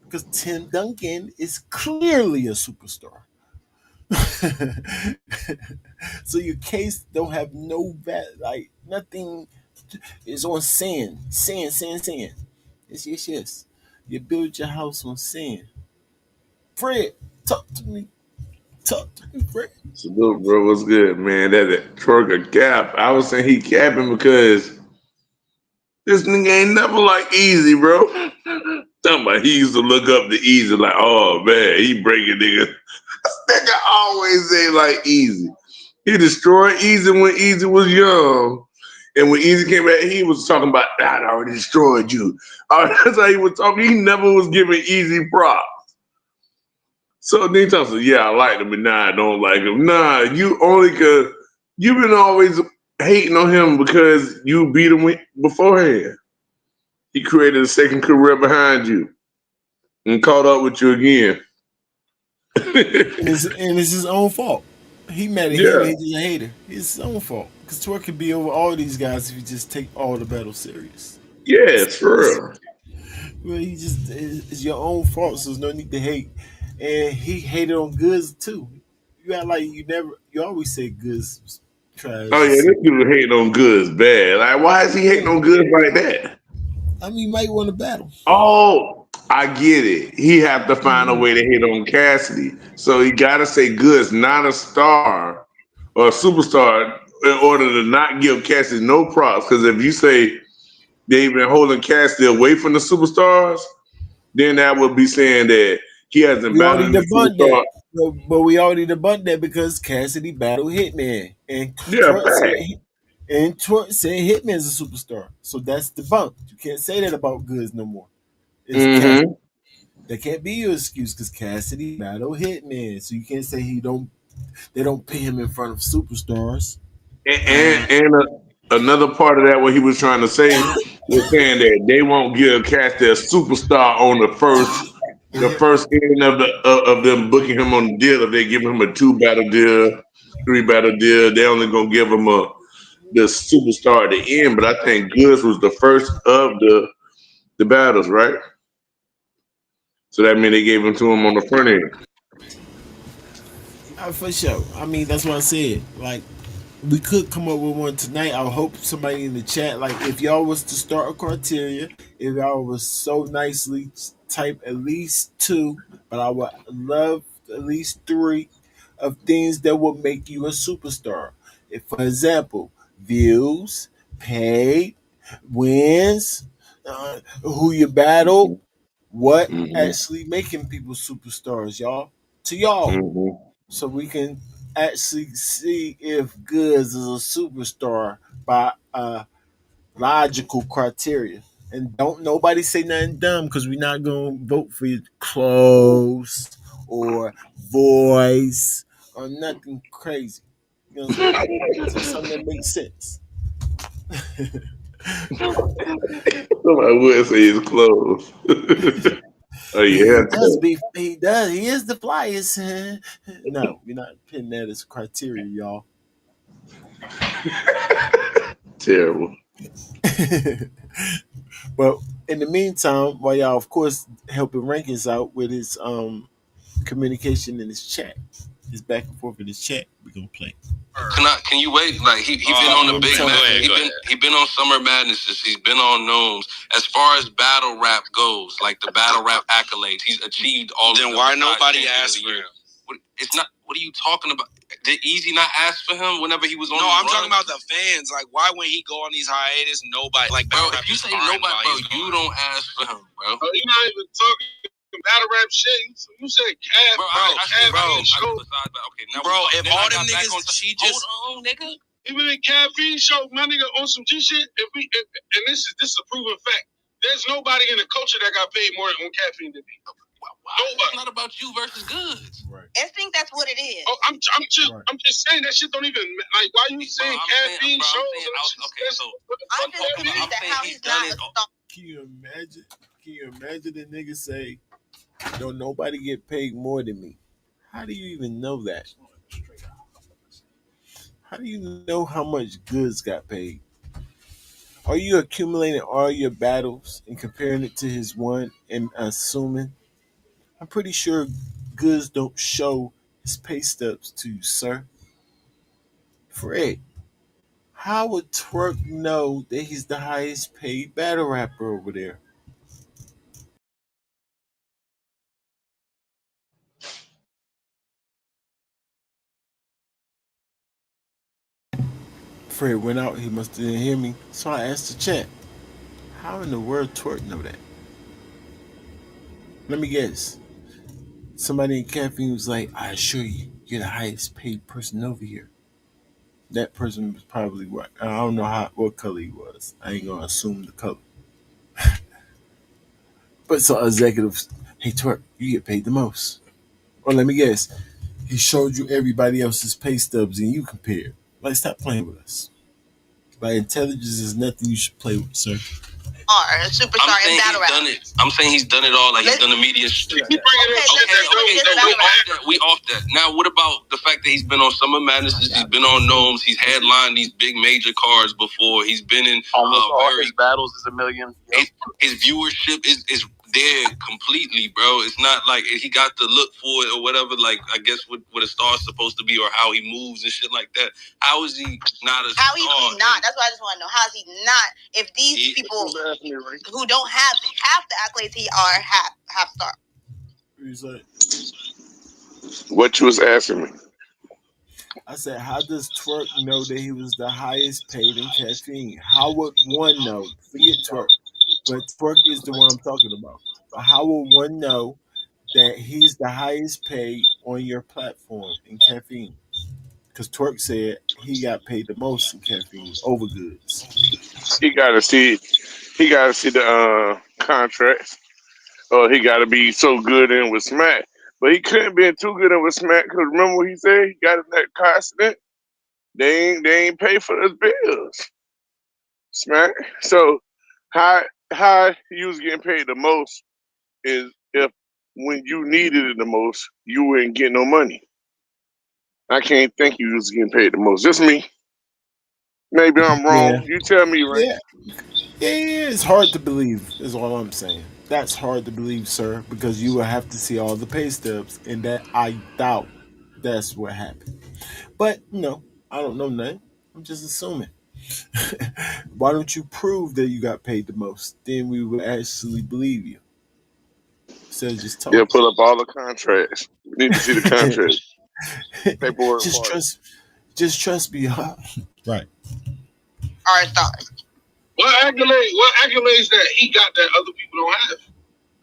Because Tim Duncan is clearly a superstar. So your case don't have no like nothing is on sand. Sand, sand, sand. Yes. You build your house on sand. Fred, talk to me. Talk to me, Fred. Salute, bro. What's good, man? That twerk a cap. I was saying he capping because this nigga ain't never like Easy, bro. Talking about he used to look up to Easy like, oh man, he breaking nigga. Nigga always say like Easy. He destroyed Easy when Easy was young. And when Easy came back, he was talking about, I already destroyed you. That's how he was talking. He never was giving Easy props. So then he tells us, yeah, I like him, but nah, I don't like him. Nah, you only cause you've been always hating on him because you beat him beforehand. He created a second career behind you and caught up with you again. And it's his own fault. He mad at him Yeah. and he's just a hater. It's his own fault. Because Twerk could be over all these guys if you just take all the battles serious. Yes, for real. Well, it's your own fault, so there's no need to hate. And he hated on Goodz too. You act like you always say Goodz was Oh trash. yeah, this dude hating on Goodz bad. Like, why is he hating on Goodz like that? I mean, he might want to battle. Oh, I get it. He have to find a Mhm. way to hit on Cassidy. So he gotta say Goodz not a star or a superstar in order to not give Cassidy no props. Because if you say they've been holding Cassidy away from the superstars, then that would be saying that he hasn't We already battled the debunked that. superstar. But we already debunked that because Cassidy battled Hitman. Yeah, fact. And Twerk said Hitman's a superstar. So that's debunked. You can't say that about Goods no more. It's Cassidy. Mm-hmm. That can't be your excuse because Cassidy battled Hitman. So you can't say they don't pay him in front of superstars. And another part of that, what he was trying to say was saying that they won't give Cassidy a superstar on the first end of of them booking him on the deal. If they give him a 2 battle deal, 3 battle deal, they only gonna give him the superstar at the end. But I think Goods was the first of the battles, right? So that means they gave him to him on the front end. For sure. I mean, that's what I said. Like, we could come up with one tonight. I hope somebody in the chat, like, if y'all was to start a criteria, if y'all was so nicely type at least two, but I would love at least three of things that would make you a superstar. If, for example, views, paid, wins, who you battle, what Mm-hmm. actually making people superstars, y'all. To y'all, Mm-hmm. so we can actually see if Goods is a superstar by logical criteria. And don't nobody say nothing dumb because we're not gonna vote for your clothes or voice or nothing crazy. You know what I'm saying? Say something that makes sense. Somebody would say his clothes. Oh yeah, He does haircut. be he does he is the flyest. No, we're not putting that as criteria, y'all. Terrible. But in the meantime, while y'all of course helping Rankins out with his communication in his chat, his back and forth in his chat, we're gonna play. Can you wait? Like he been on the big man. He been on Summer Madnesses. He's been on Gnomes. As far as battle rap goes, like the battle rap accolades, he's achieved all. Then why nobody asked for him? It's not. What are you talking about? Did Easy not ask for him whenever he was on? No, I'm talking about the fans. Like, why when he go on these hiatus, nobody like. Bro, if you say nobody, bro, you don't ask for him, bro. You're not even talking battle rap shit. You said Cav, Okay, now bro, if all them niggas, she just hold on, nigga. Even in caffeine show, my nigga on some G shit. And this is a proven fact. There's nobody in the culture that got paid more on caffeine than me. Nobody. It's not about you versus Goods. Right. I think that's what it is. Oh, I'm just saying that shit don't even like. Why you saying caffeine shows? Okay, so I'm just confused at how he's not a star. Can you imagine? Can you imagine the nigga say, "Don't nobody get paid more than me"? How do you even know that? How do you know how much Goods got paid? Are you accumulating all your battles and comparing it to his one and assuming? I'm pretty sure Goods don't show his pay stubs to you, sir. Fred, how would Twerk know that he's the highest paid battle rapper over there? Fred went out, he must didn't hear me, so I asked the chat, how in the world Twerk know that? Let me guess. Somebody in caffeine was like, I assure you, you're the highest paid person over here. That person was probably what I don't know what color he was. I ain't gonna assume the color. But so executives, hey Twerk, you get paid the most. Or let me guess, he showed you everybody else's pay stubs and you compared. Like stop playing with us. Like intelligence is nothing you should play with, sir. Or superstar in battle rap. I'm saying he's done it all. Like he's done the media shit. We off that. Now, what about the fact that he's been on Summer Madnesses? He's been on Gnomes. He's headlined these big major cards before. He's been in almost all his battles is a million. His viewership is there completely, bro. It's not like he got to look for it or whatever. Like I guess what a star's supposed to be or how he moves and shit like that. How is he not a star? How is he not? That's what I just want to know. How is he not? If these people who don't have half the accolades he are half star. He's like, what you was asking me? I said, how does Twerk know that he was the highest paid in caffeine? How would one know? Forget Twerk, but Twerk is the one I'm talking about. But how will one know that he's the highest paid on your platform in caffeine? Because Twerk said he got paid the most in caffeine over Goods. He got to see. He got to see the contracts. Or he got to be so good in with Smack. But he couldn't be too good in with Smack because remember what he said? He got in that car accident. They ain't pay for his bills. Smack. So how you was getting paid the most is if when you needed it the most, you wouldn't get no money. I can't think you was getting paid the most. Just me. Maybe I'm Yeah. wrong. You tell me, right? Yeah, it's hard to believe, is all I'm saying. That's hard to believe, sir, because you will have to see all the pay stubs, and that I doubt that's what happened. But no, I don't know nothing. I'm just assuming. Why don't you prove that you got paid the most? Then we would actually believe you. Instead of just Yeah, talking. pull up all the contracts. We need to see the contracts. Paperwork just part. trust me, huh? Right. All right, stars. What accolades that he got that other people don't have?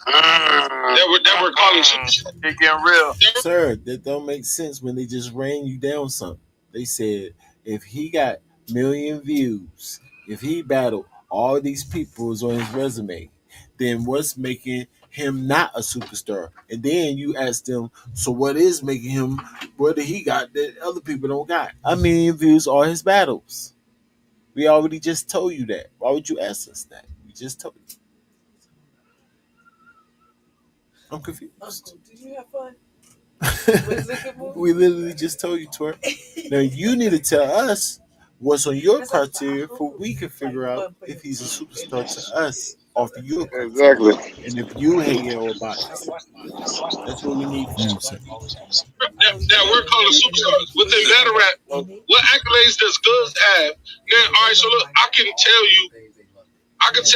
That we're calling superstar. It getting real. Sir, that don't make sense when they just ran you down something. They said if he got million views, if he battled all these people is on his resume, then what's making him not a superstar? And then you ask them, so what is making him what did he got that other people don't got? A million views are his battles. We already just told you that. Why would you ask us that? We just told you. I'm confused. Uncle, did you have fun? We literally just told you, Twerk. Now you need to tell us what's on your criteria for we can figure out if he's a superstar to us off of your criteria. Exactly. And if you hating or biased. That's what we need from you, sir. That we're calling superstars. Within battle rap, what accolades does Goodz have? Now, all right, so look, I can tell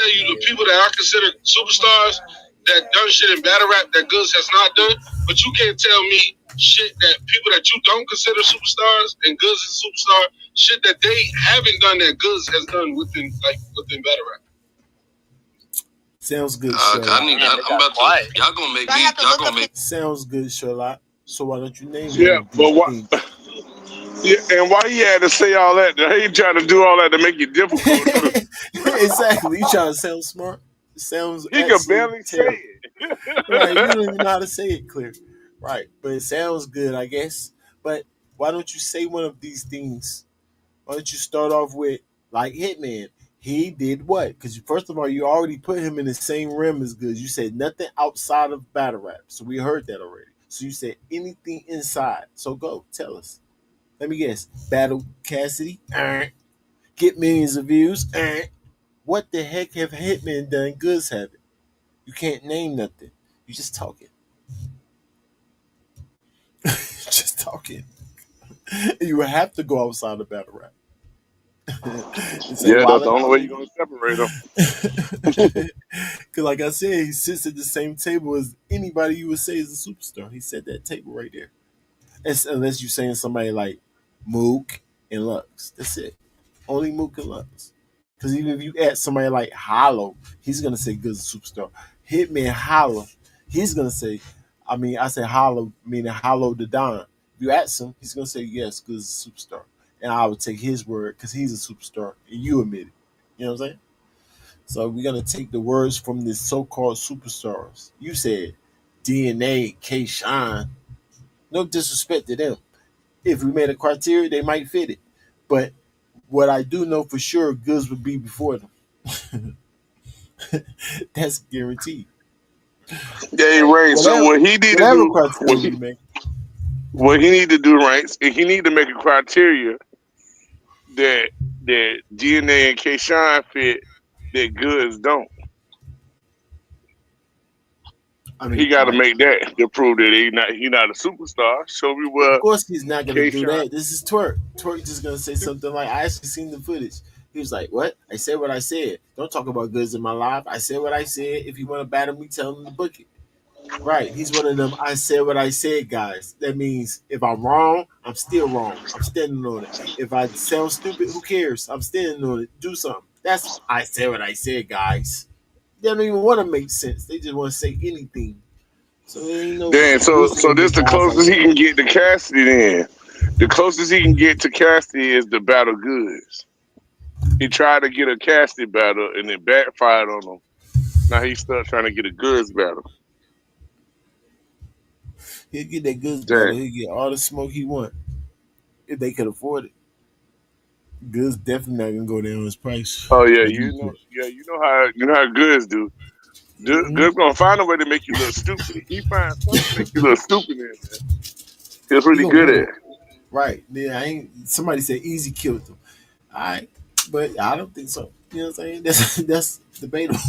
you the people that I consider superstars that done shit in battle rap that Goodz has not done, but you can't tell me shit that people that you don't consider superstars and Goodz is a superstar, shit that they haven't done that Goodz has done within battle rap. Sounds good, I'm about to. Y'all gonna make me. Y'all gonna make. Sounds good, Sherlock. So why don't you name Yeah, one of but these what? things? Yeah, and why he had to say all that? He tried to do all that to make it difficult. Exactly. You trying to sound smart? It sounds He can barely terrible. say it. Right, you don't even know how to say it clear. Right, but it sounds good, I guess. But why don't you say one of these things? Why don't you start off with like Hitman? He did what? Because first of all, you already put him in the same realm as good. You said nothing outside of battle rap, so we heard that already. So you said anything inside. So go tell us. Let me guess. Battle Cassidy. Get millions of views. What the heck have Hitman done? Goodz have it. You can't name nothing. You just talking. Just talking. You would have to go outside of battle rap. Say, yeah, that's the only way you're gonna separate them. Because, like I said, he sits at the same table as anybody you would say is a superstar. He set that table right there. Unless you're saying somebody like Mook and Lux. That's it. Only Mook and Lux. Because even if you add somebody like Hollow, he's gonna say Goodz Superstar. Hitman Hollow, he's gonna say, I say Hollow, meaning Hollow the Don. If you ask him, he's gonna say yes, Goodz Superstar. And I would take his word because he's a superstar and you admit it. You know what I'm saying? So we're gonna take the words from the so-called superstars. You said DNA, K Shine. No disrespect to them. If we made a criteria, they might fit it. But what I do know for sure, Goodz would be before them. That's guaranteed. Yeah, right. So what he need to do, what he need to do, right? He need to make a criteria that DNA and K Shine fit that Goodz don't. He got to make that to prove that he not a superstar. Show me what. Of course, he's not gonna do that. This is Twerk. Twerk just gonna say something like, "I actually seen the footage." He was like, "What? I said what I said. Don't talk about Goodz in my life. I said what I said. If you want to battle me, tell him to book it." Right? He's one of them. I said what I said, guys. That means if I'm wrong, I'm still wrong. I'm standing on it. If I sound stupid, who cares? I'm standing on it. Do something. That's I said what I said, guys. They don't even want to make sense. They just want to say anything. So there ain't no. Damn, so this the closest he can get to Cassidy. Then the closest he can get to Cassidy is the battle Goodz. He tried to get a Cassidy battle and it backfired on him. Now he's stuck trying to get a Goodz battle. He'll get that Goodz battle. He'll get all the smoke he want if they could afford it. Goodz definitely not gonna go down on his price. Oh yeah, you know how Goodz do. Goodz gonna find a way to make you look stupid. He finds something to make you look stupid in, man. He's really good at it. Right. Yeah, somebody said Easy killed him. All right. But I don't think so. You know what I'm saying? That's debatable.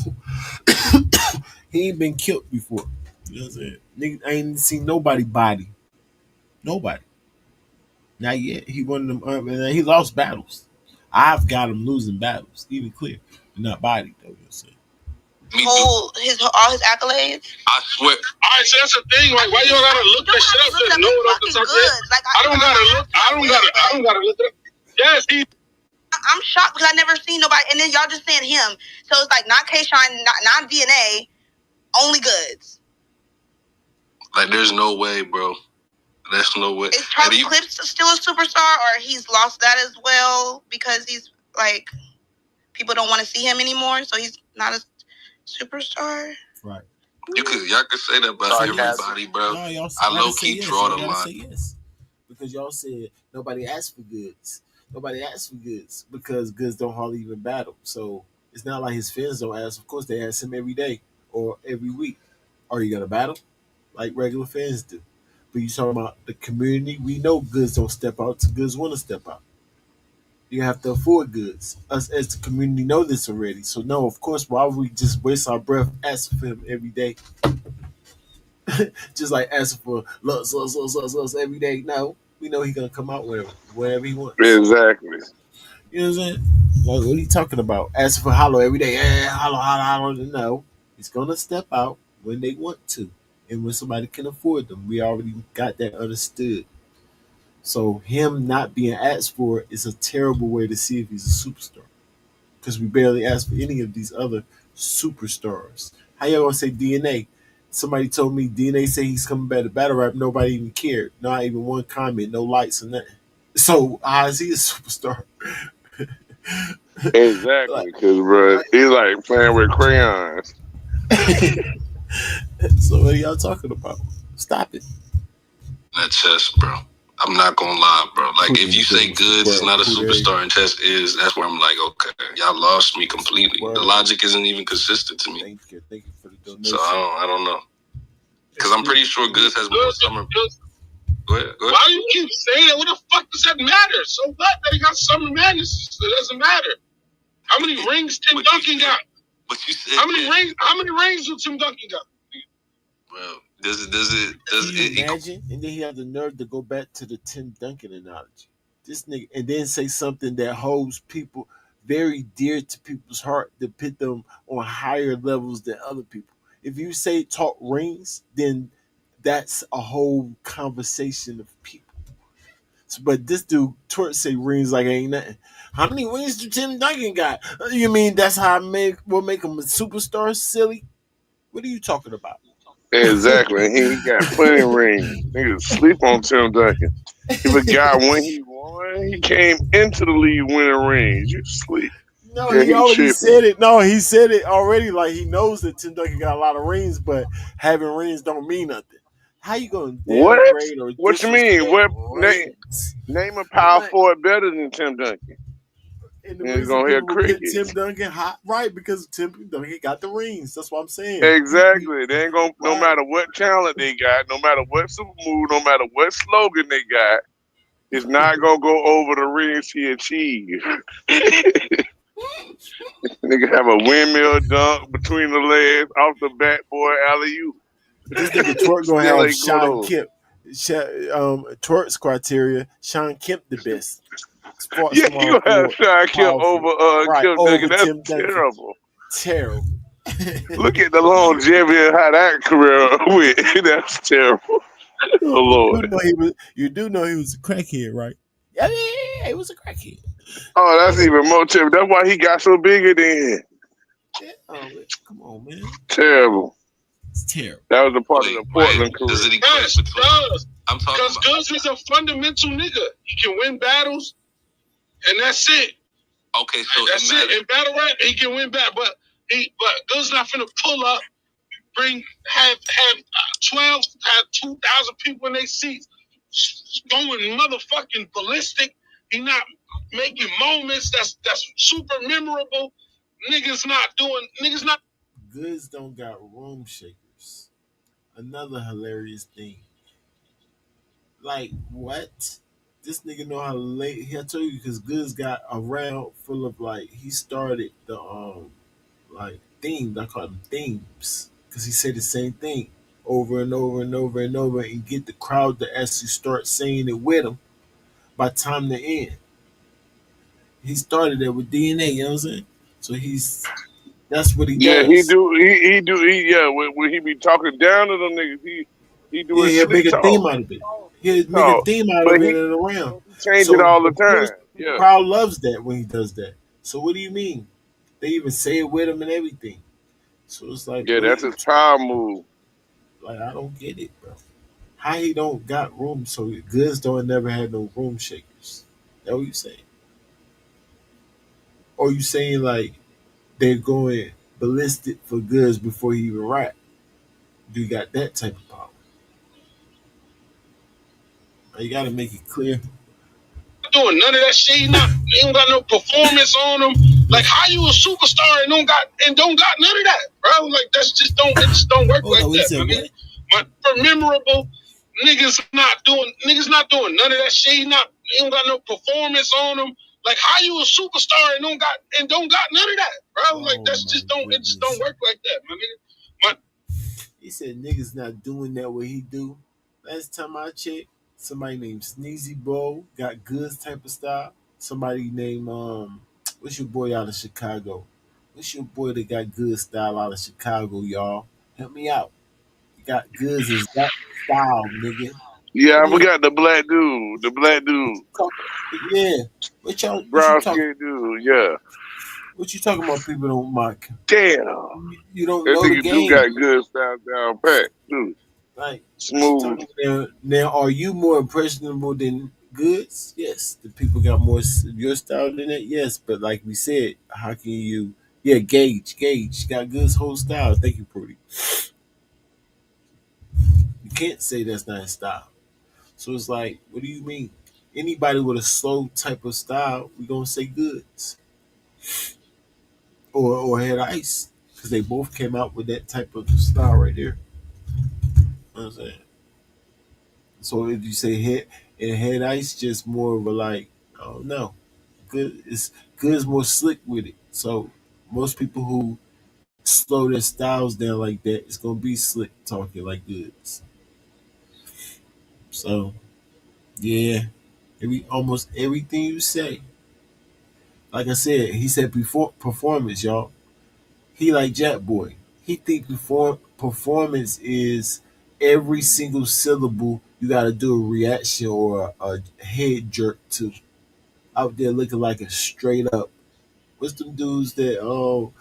He ain't been killed before. You know what I'm saying? Nigga, I ain't seen nobody body. Nobody. Not yet. He won them. He lost battles. I've got him losing battles, even clear, not body though. You know what I'm saying? All his accolades. I swear. All right, so that's the thing. Like, why you don't gotta look that shit up? Just know it off the top of your head. Like, I don't gotta look it up. Yes, I'm shocked because I never seen nobody, and then y'all just saying him. So it's like not K Shine, not DNA, only Goodz. Like, there's no way, bro. There's no way. Is Charlie Clips still a superstar, or he's lost that as well because he's like people don't want to see him anymore, so he's not a superstar? Right. Y'all could say that about everybody, bro. No, I low key draw the line. Yes. Because y'all said nobody asked for Goodz. Nobody asked for Goodz because Goodz don't hardly even battle. So it's not like his fans don't ask. Of course, they ask him every day or every week. Are you gonna battle? Like regular fans do. But you talking about the community? We know Goodz don't step out. Goodz want to step out. You have to afford Goodz. Us as the community know this already. So no, of course, why would we just waste our breath asking for him every day? Just like asking for Lux every day. No, we know he's gonna come out wherever he wants. Exactly. You know what I'm saying? Like, what are you talking about? Asking for Hollow every day. Hollow. No, he's gonna step out when they want to, and when somebody can afford them. We already got that understood. So him not being asked for is a terrible way to see if he's a superstar. Because we barely asked for any of these other superstars. How y'all gonna say DNA? Somebody told me DNA say he's coming back to battle rap. Nobody even cared. Not even one comment. No likes or nothing. So how is he a superstar? Exactly, because bro, he's like playing with crayons. So what are y'all talking about? Stop it. That chess, bro. I'm not gonna lie, bro. Like, if you say Goodz is not a superstar and chess is, that's where I'm like, okay, y'all lost me completely. The logic isn't even consistent to me. Thank you for the donation. So I don't know, because I'm pretty sure Goodz has more summer. Go ahead. Why do you keep saying that? What the fuck does that matter? So what? That he got Summer Madness. It doesn't matter. How many rings Tim Duncan got? But you said how many rings? How many rings do Tim Duncan got? Well, does it imagine? And then he had the nerve to go back to the Tim Duncan analogy. This nigga, and then say something that holds people very dear to people's heart to put them on higher levels than other people. If you say talk rings, then that's a whole conversation of people. So, but this dude Tort say rings like ain't nothing. How many rings do Tim Duncan got? You mean that's how we'll make him a superstar? Silly. What are you talking about? Exactly. He got plenty of rings. Niggas sleep on Tim Duncan. He forgot when he won. He came into the league winning rings. You sleep. No, yeah, he already said it. No, he said it already. Like he knows that Tim Duncan got a lot of rings, but having rings don't mean nothing. How you gonna denigrate or what you mean? What name a power forward better than Tim Duncan? And the reason people put Tim Duncan hot, right? Because Tim Duncan got the rings. That's what I'm saying. Exactly. They ain't gonna. No matter what talent they got, no matter what super move, no matter what slogan they got, it's not gonna go over the rings he achieved. Nigga have a windmill dunk between the legs off the backboard alley-oop. This nigga Twerk gonna have Sean Kemp. Twerk's criteria. Sean Kemp the best. Yeah, you gonna have Sean Kemp over Tim Duncan. That's terrible. Terrible. Look at the longevity of how that career went. That's terrible. Oh Lord. You do know he was a crackhead, right? Yeah, he was a crackhead. Oh, that's even more terrible. That's why he got so big at the end. Yeah, come on, man. Terrible. It's terrible. That was a part of the Portland career. Yes, it does. I'm talking because Goodz is a fundamental nigga. He can win battles, and that's it. Okay, so that's it. In battle rap, he can win battles, but Goodz not finna pull up, have 2,000 people in their seats, going motherfucking ballistic. He not making moments that's super memorable. Niggas not. Goodz don't got room shakers. Another hilarious thing. Like what? This nigga know how to lay. He told you because Goodz got a round full of like he started the like themes. I call them themes because he said the same thing over and over and over and over and get the crowd to actually start saying it with him by time to end. He started it with DNA. You know what I'm saying? So that's what he does. Yeah, he do. When he be talking down to them niggas, he do his he'll make a theme out of it. He'll make a theme out of it around. Change it all the time. The crowd loves that when he does that. So what do you mean? They even say it with him and everything. So it's like that's his power move. Like I don't get it, bro. How he don't got room? So Goodz don't never had no room shakers. That what you saying? Or you saying like they're going ballistic for Goodz before he even rap? Do you got that type of power? You got to make it clear. Doing none of that shit. He ain't got no performance on him. Like how you a superstar and don't got none of that, bro? Like it just don't work like that. For memorable niggas not doing none of that shit. He ain't got no performance on him. Like how you a superstar and don't got none of that, bro? Like it just don't work like that, my nigga. He said niggas not doing that what he do. Last time I checked, somebody named Sneezy Bo got Goodz type of style. Somebody named what's your boy out of Chicago? What's your boy that got Goodz style out of Chicago, y'all? Help me out. You got Goodz is that style, nigga. Yeah, I forgot the black dude. The black dude. Yeah. What y'all brown skin dude, yeah. What you talking about people don't like? Damn. You don't know the game. You got good style down pat, too. Like smooth. Now, are you more impressionable than Goodz? Yes. The people got more your style than it? Yes. But like we said, how can you Gage got Goodz whole style. Thank you, Prudy. You can't say that's not his style. So it's like, what do you mean? Anybody with a slow type of style, we gonna say Goodz. Or Head Ice. Because they both came out with that type of style right there. You know what I'm saying? So if you say head and head ice, just more of a like, I don't know. Good is more slick with it. So most people who slow their styles down like that, it's gonna be slick talking like Goods. So yeah, almost everything you say. Like I said, he said before performance, y'all. He like Jack Boy. He think before performance is every single syllable you got to do a reaction or a head jerk to. Out there looking like a straight up. What's them dudes that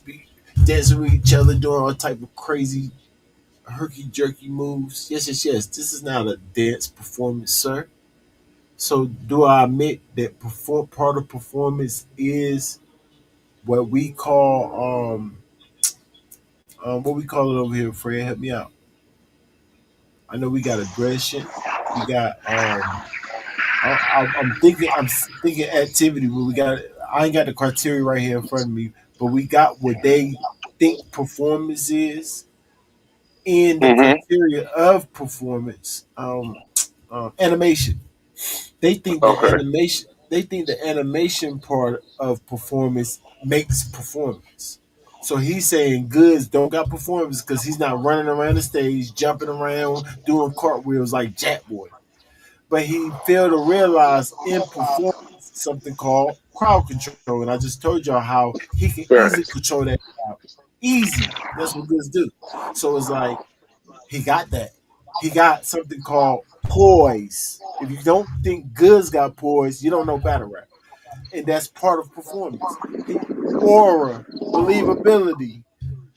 be dancing with each other doing all type of crazy herky jerky moves? Yes, yes, yes. This is not a dance performance, sir. So do I admit that part of performance is what we call what we call it over here, Fred? Help me out. I know we got aggression. We got I'm thinking activity, but we got I ain't got the criteria right here in front of me, but we got what they think performance is in the Mm-hmm. criteria of performance. Animation. They think the Okay. animation. They think the animation part of performance makes performance. So he's saying Goods don't got performance because he's not running around the stage, jumping around, doing cartwheels like Jack Boy. But he failed to realize in performance something called crowd control. And I just told y'all how he can easily Right. control that crowd. Easy. That's what Goods do. So it's like he got that. He got something called poise. If you don't think Goods got poise, you don't know battle rap, and that's part of performance. He aura, believability,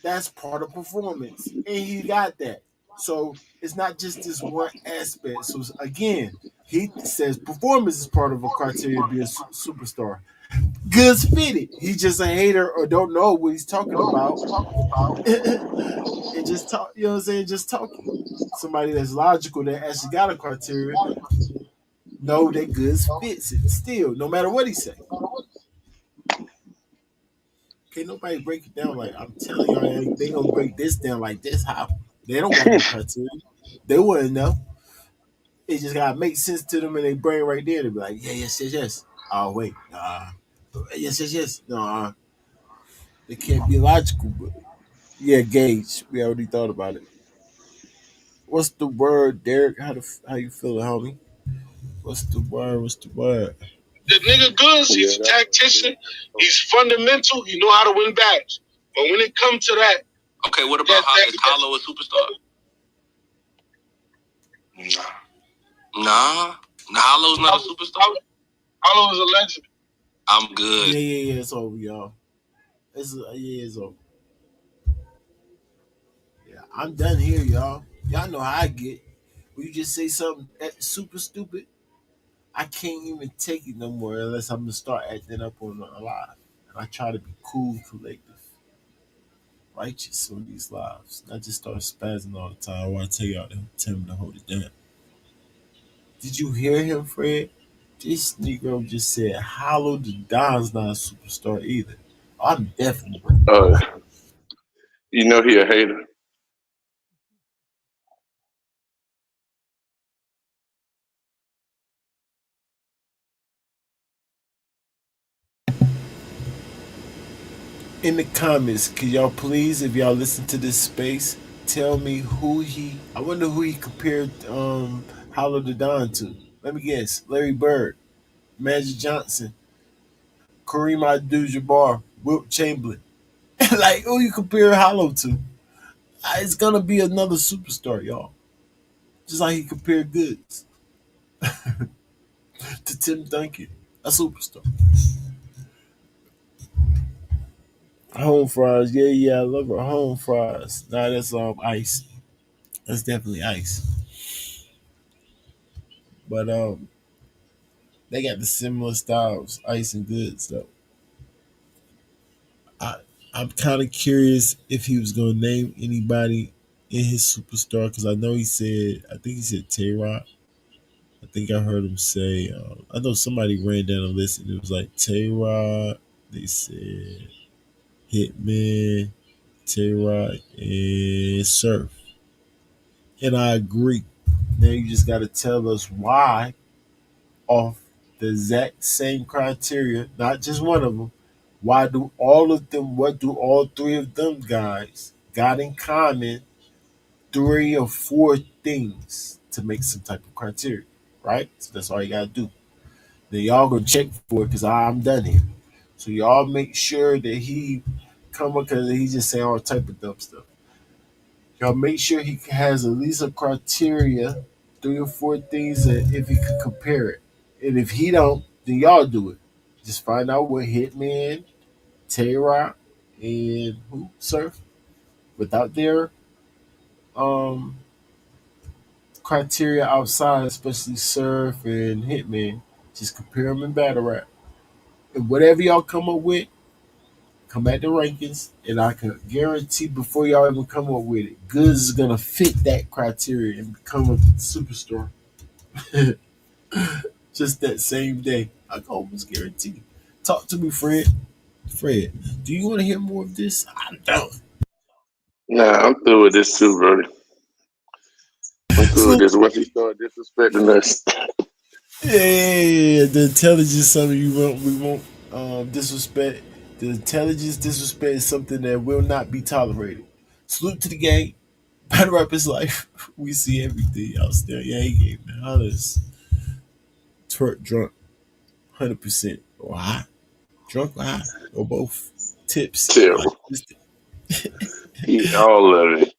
that's part of performance, and he got that. So it's not just this one aspect. So again, he says performance is part of a criteria to be a superstar. Goods fit it. He's just a hater or don't know what he's talking about, and just talk. You know what I'm saying? Just talking. Somebody that's logical that actually got a criteria know that Goods fits it still, no matter what he say. Can't nobody break it down like I'm telling y'all. They gonna break this down like this. How they don't got no criteria. They wouldn't know. It just gotta make sense to them in their brain right there. To be like, yeah, yes, yes, yes. Oh wait, nah. Yes, yes, yes. No, they can't be logical. But yeah, gauge. We already thought about it. What's the word, Derek? How you feeling, homie? What's the word? What's the word? The nigga Goods, he's a tactician. He's fundamental. He know how to win battles. But when it comes to that, okay, what about is Hollow a superstar? Nah, Hollow's not a superstar. Hollow is a legend. I'm good. Yeah, yeah, yeah. It's over, y'all. Yeah, it's over. Yeah, I'm done here, y'all. Y'all know how I get. When you just say something that's super stupid, I can't even take it no more unless I'm gonna start acting up on a live. And I try to be cool, collective, righteous on these lives. Not just start spazzing all the time. I want to tell y'all to tell me to hold it down. Did you hear him, Fred? This Negro just said Hollow the Don's not a superstar either. I'm definitely breaking it Uh, down. you know he a hater. In the comments, can y'all please, if y'all listen to this space, tell me who he. I wonder who he compared Hollow the Don to. Let me guess: Larry Bird, Magic Johnson, Kareem Abdul-Jabbar, Wilt Chamberlain. Like who you compare Hollow to? It's gonna be another superstar, y'all. Just like he compared Goods to Tim Duncan, a superstar. Home fries, yeah, yeah, I love her home fries. Nah, that's ice. That's definitely ice. But they got the similar styles, ice and goods though. I I'm kind of curious if he was gonna name anybody in his superstar because I know he said I think he said Tay Rock. I think I heard him say I know somebody ran down a list and it was like Tay Rock. They said Hitman, Tay Rock, and Surf. And I agree. Now you just got to tell us why, off the exact same criteria, not just one of them. Why do all of them? What do all three of them guys got in common? Three or four things to make some type of criteria, right? So that's all you gotta do. Then y'all go check for it because I'm done here. So y'all make sure that he come up because he just saying all type of dumb stuff. Y'all make sure he has at least a criteria, three or four things that if he could compare it. And if he don't, then y'all do it. Just find out what Hitman, Tay Rock, and who Surf without their um criteria outside, especially Surf and Hitman. Just compare them in battle rap. And whatever y'all come up with, come at the rankings, and I can guarantee before y'all even come up with it, Goodz is gonna fit that criteria and become a superstar. Just that same day. I can almost guarantee. Talk to me, Fred. Fred, do you want to hear more of this? I'm done. Nah, I'm through with this too, brother. I'm through with So, this. Once he started disrespecting us, yeah, the intelligence something we won't disrespect. The intelligence disrespect is something that will not be tolerated. Salute to the gang. Battle rap is life. We see everything out there. Yeah, game, man. Honest. Twerk drunk, 100%. Or high. Drunk or high. Or both. Tipsy. terrible. He all of it.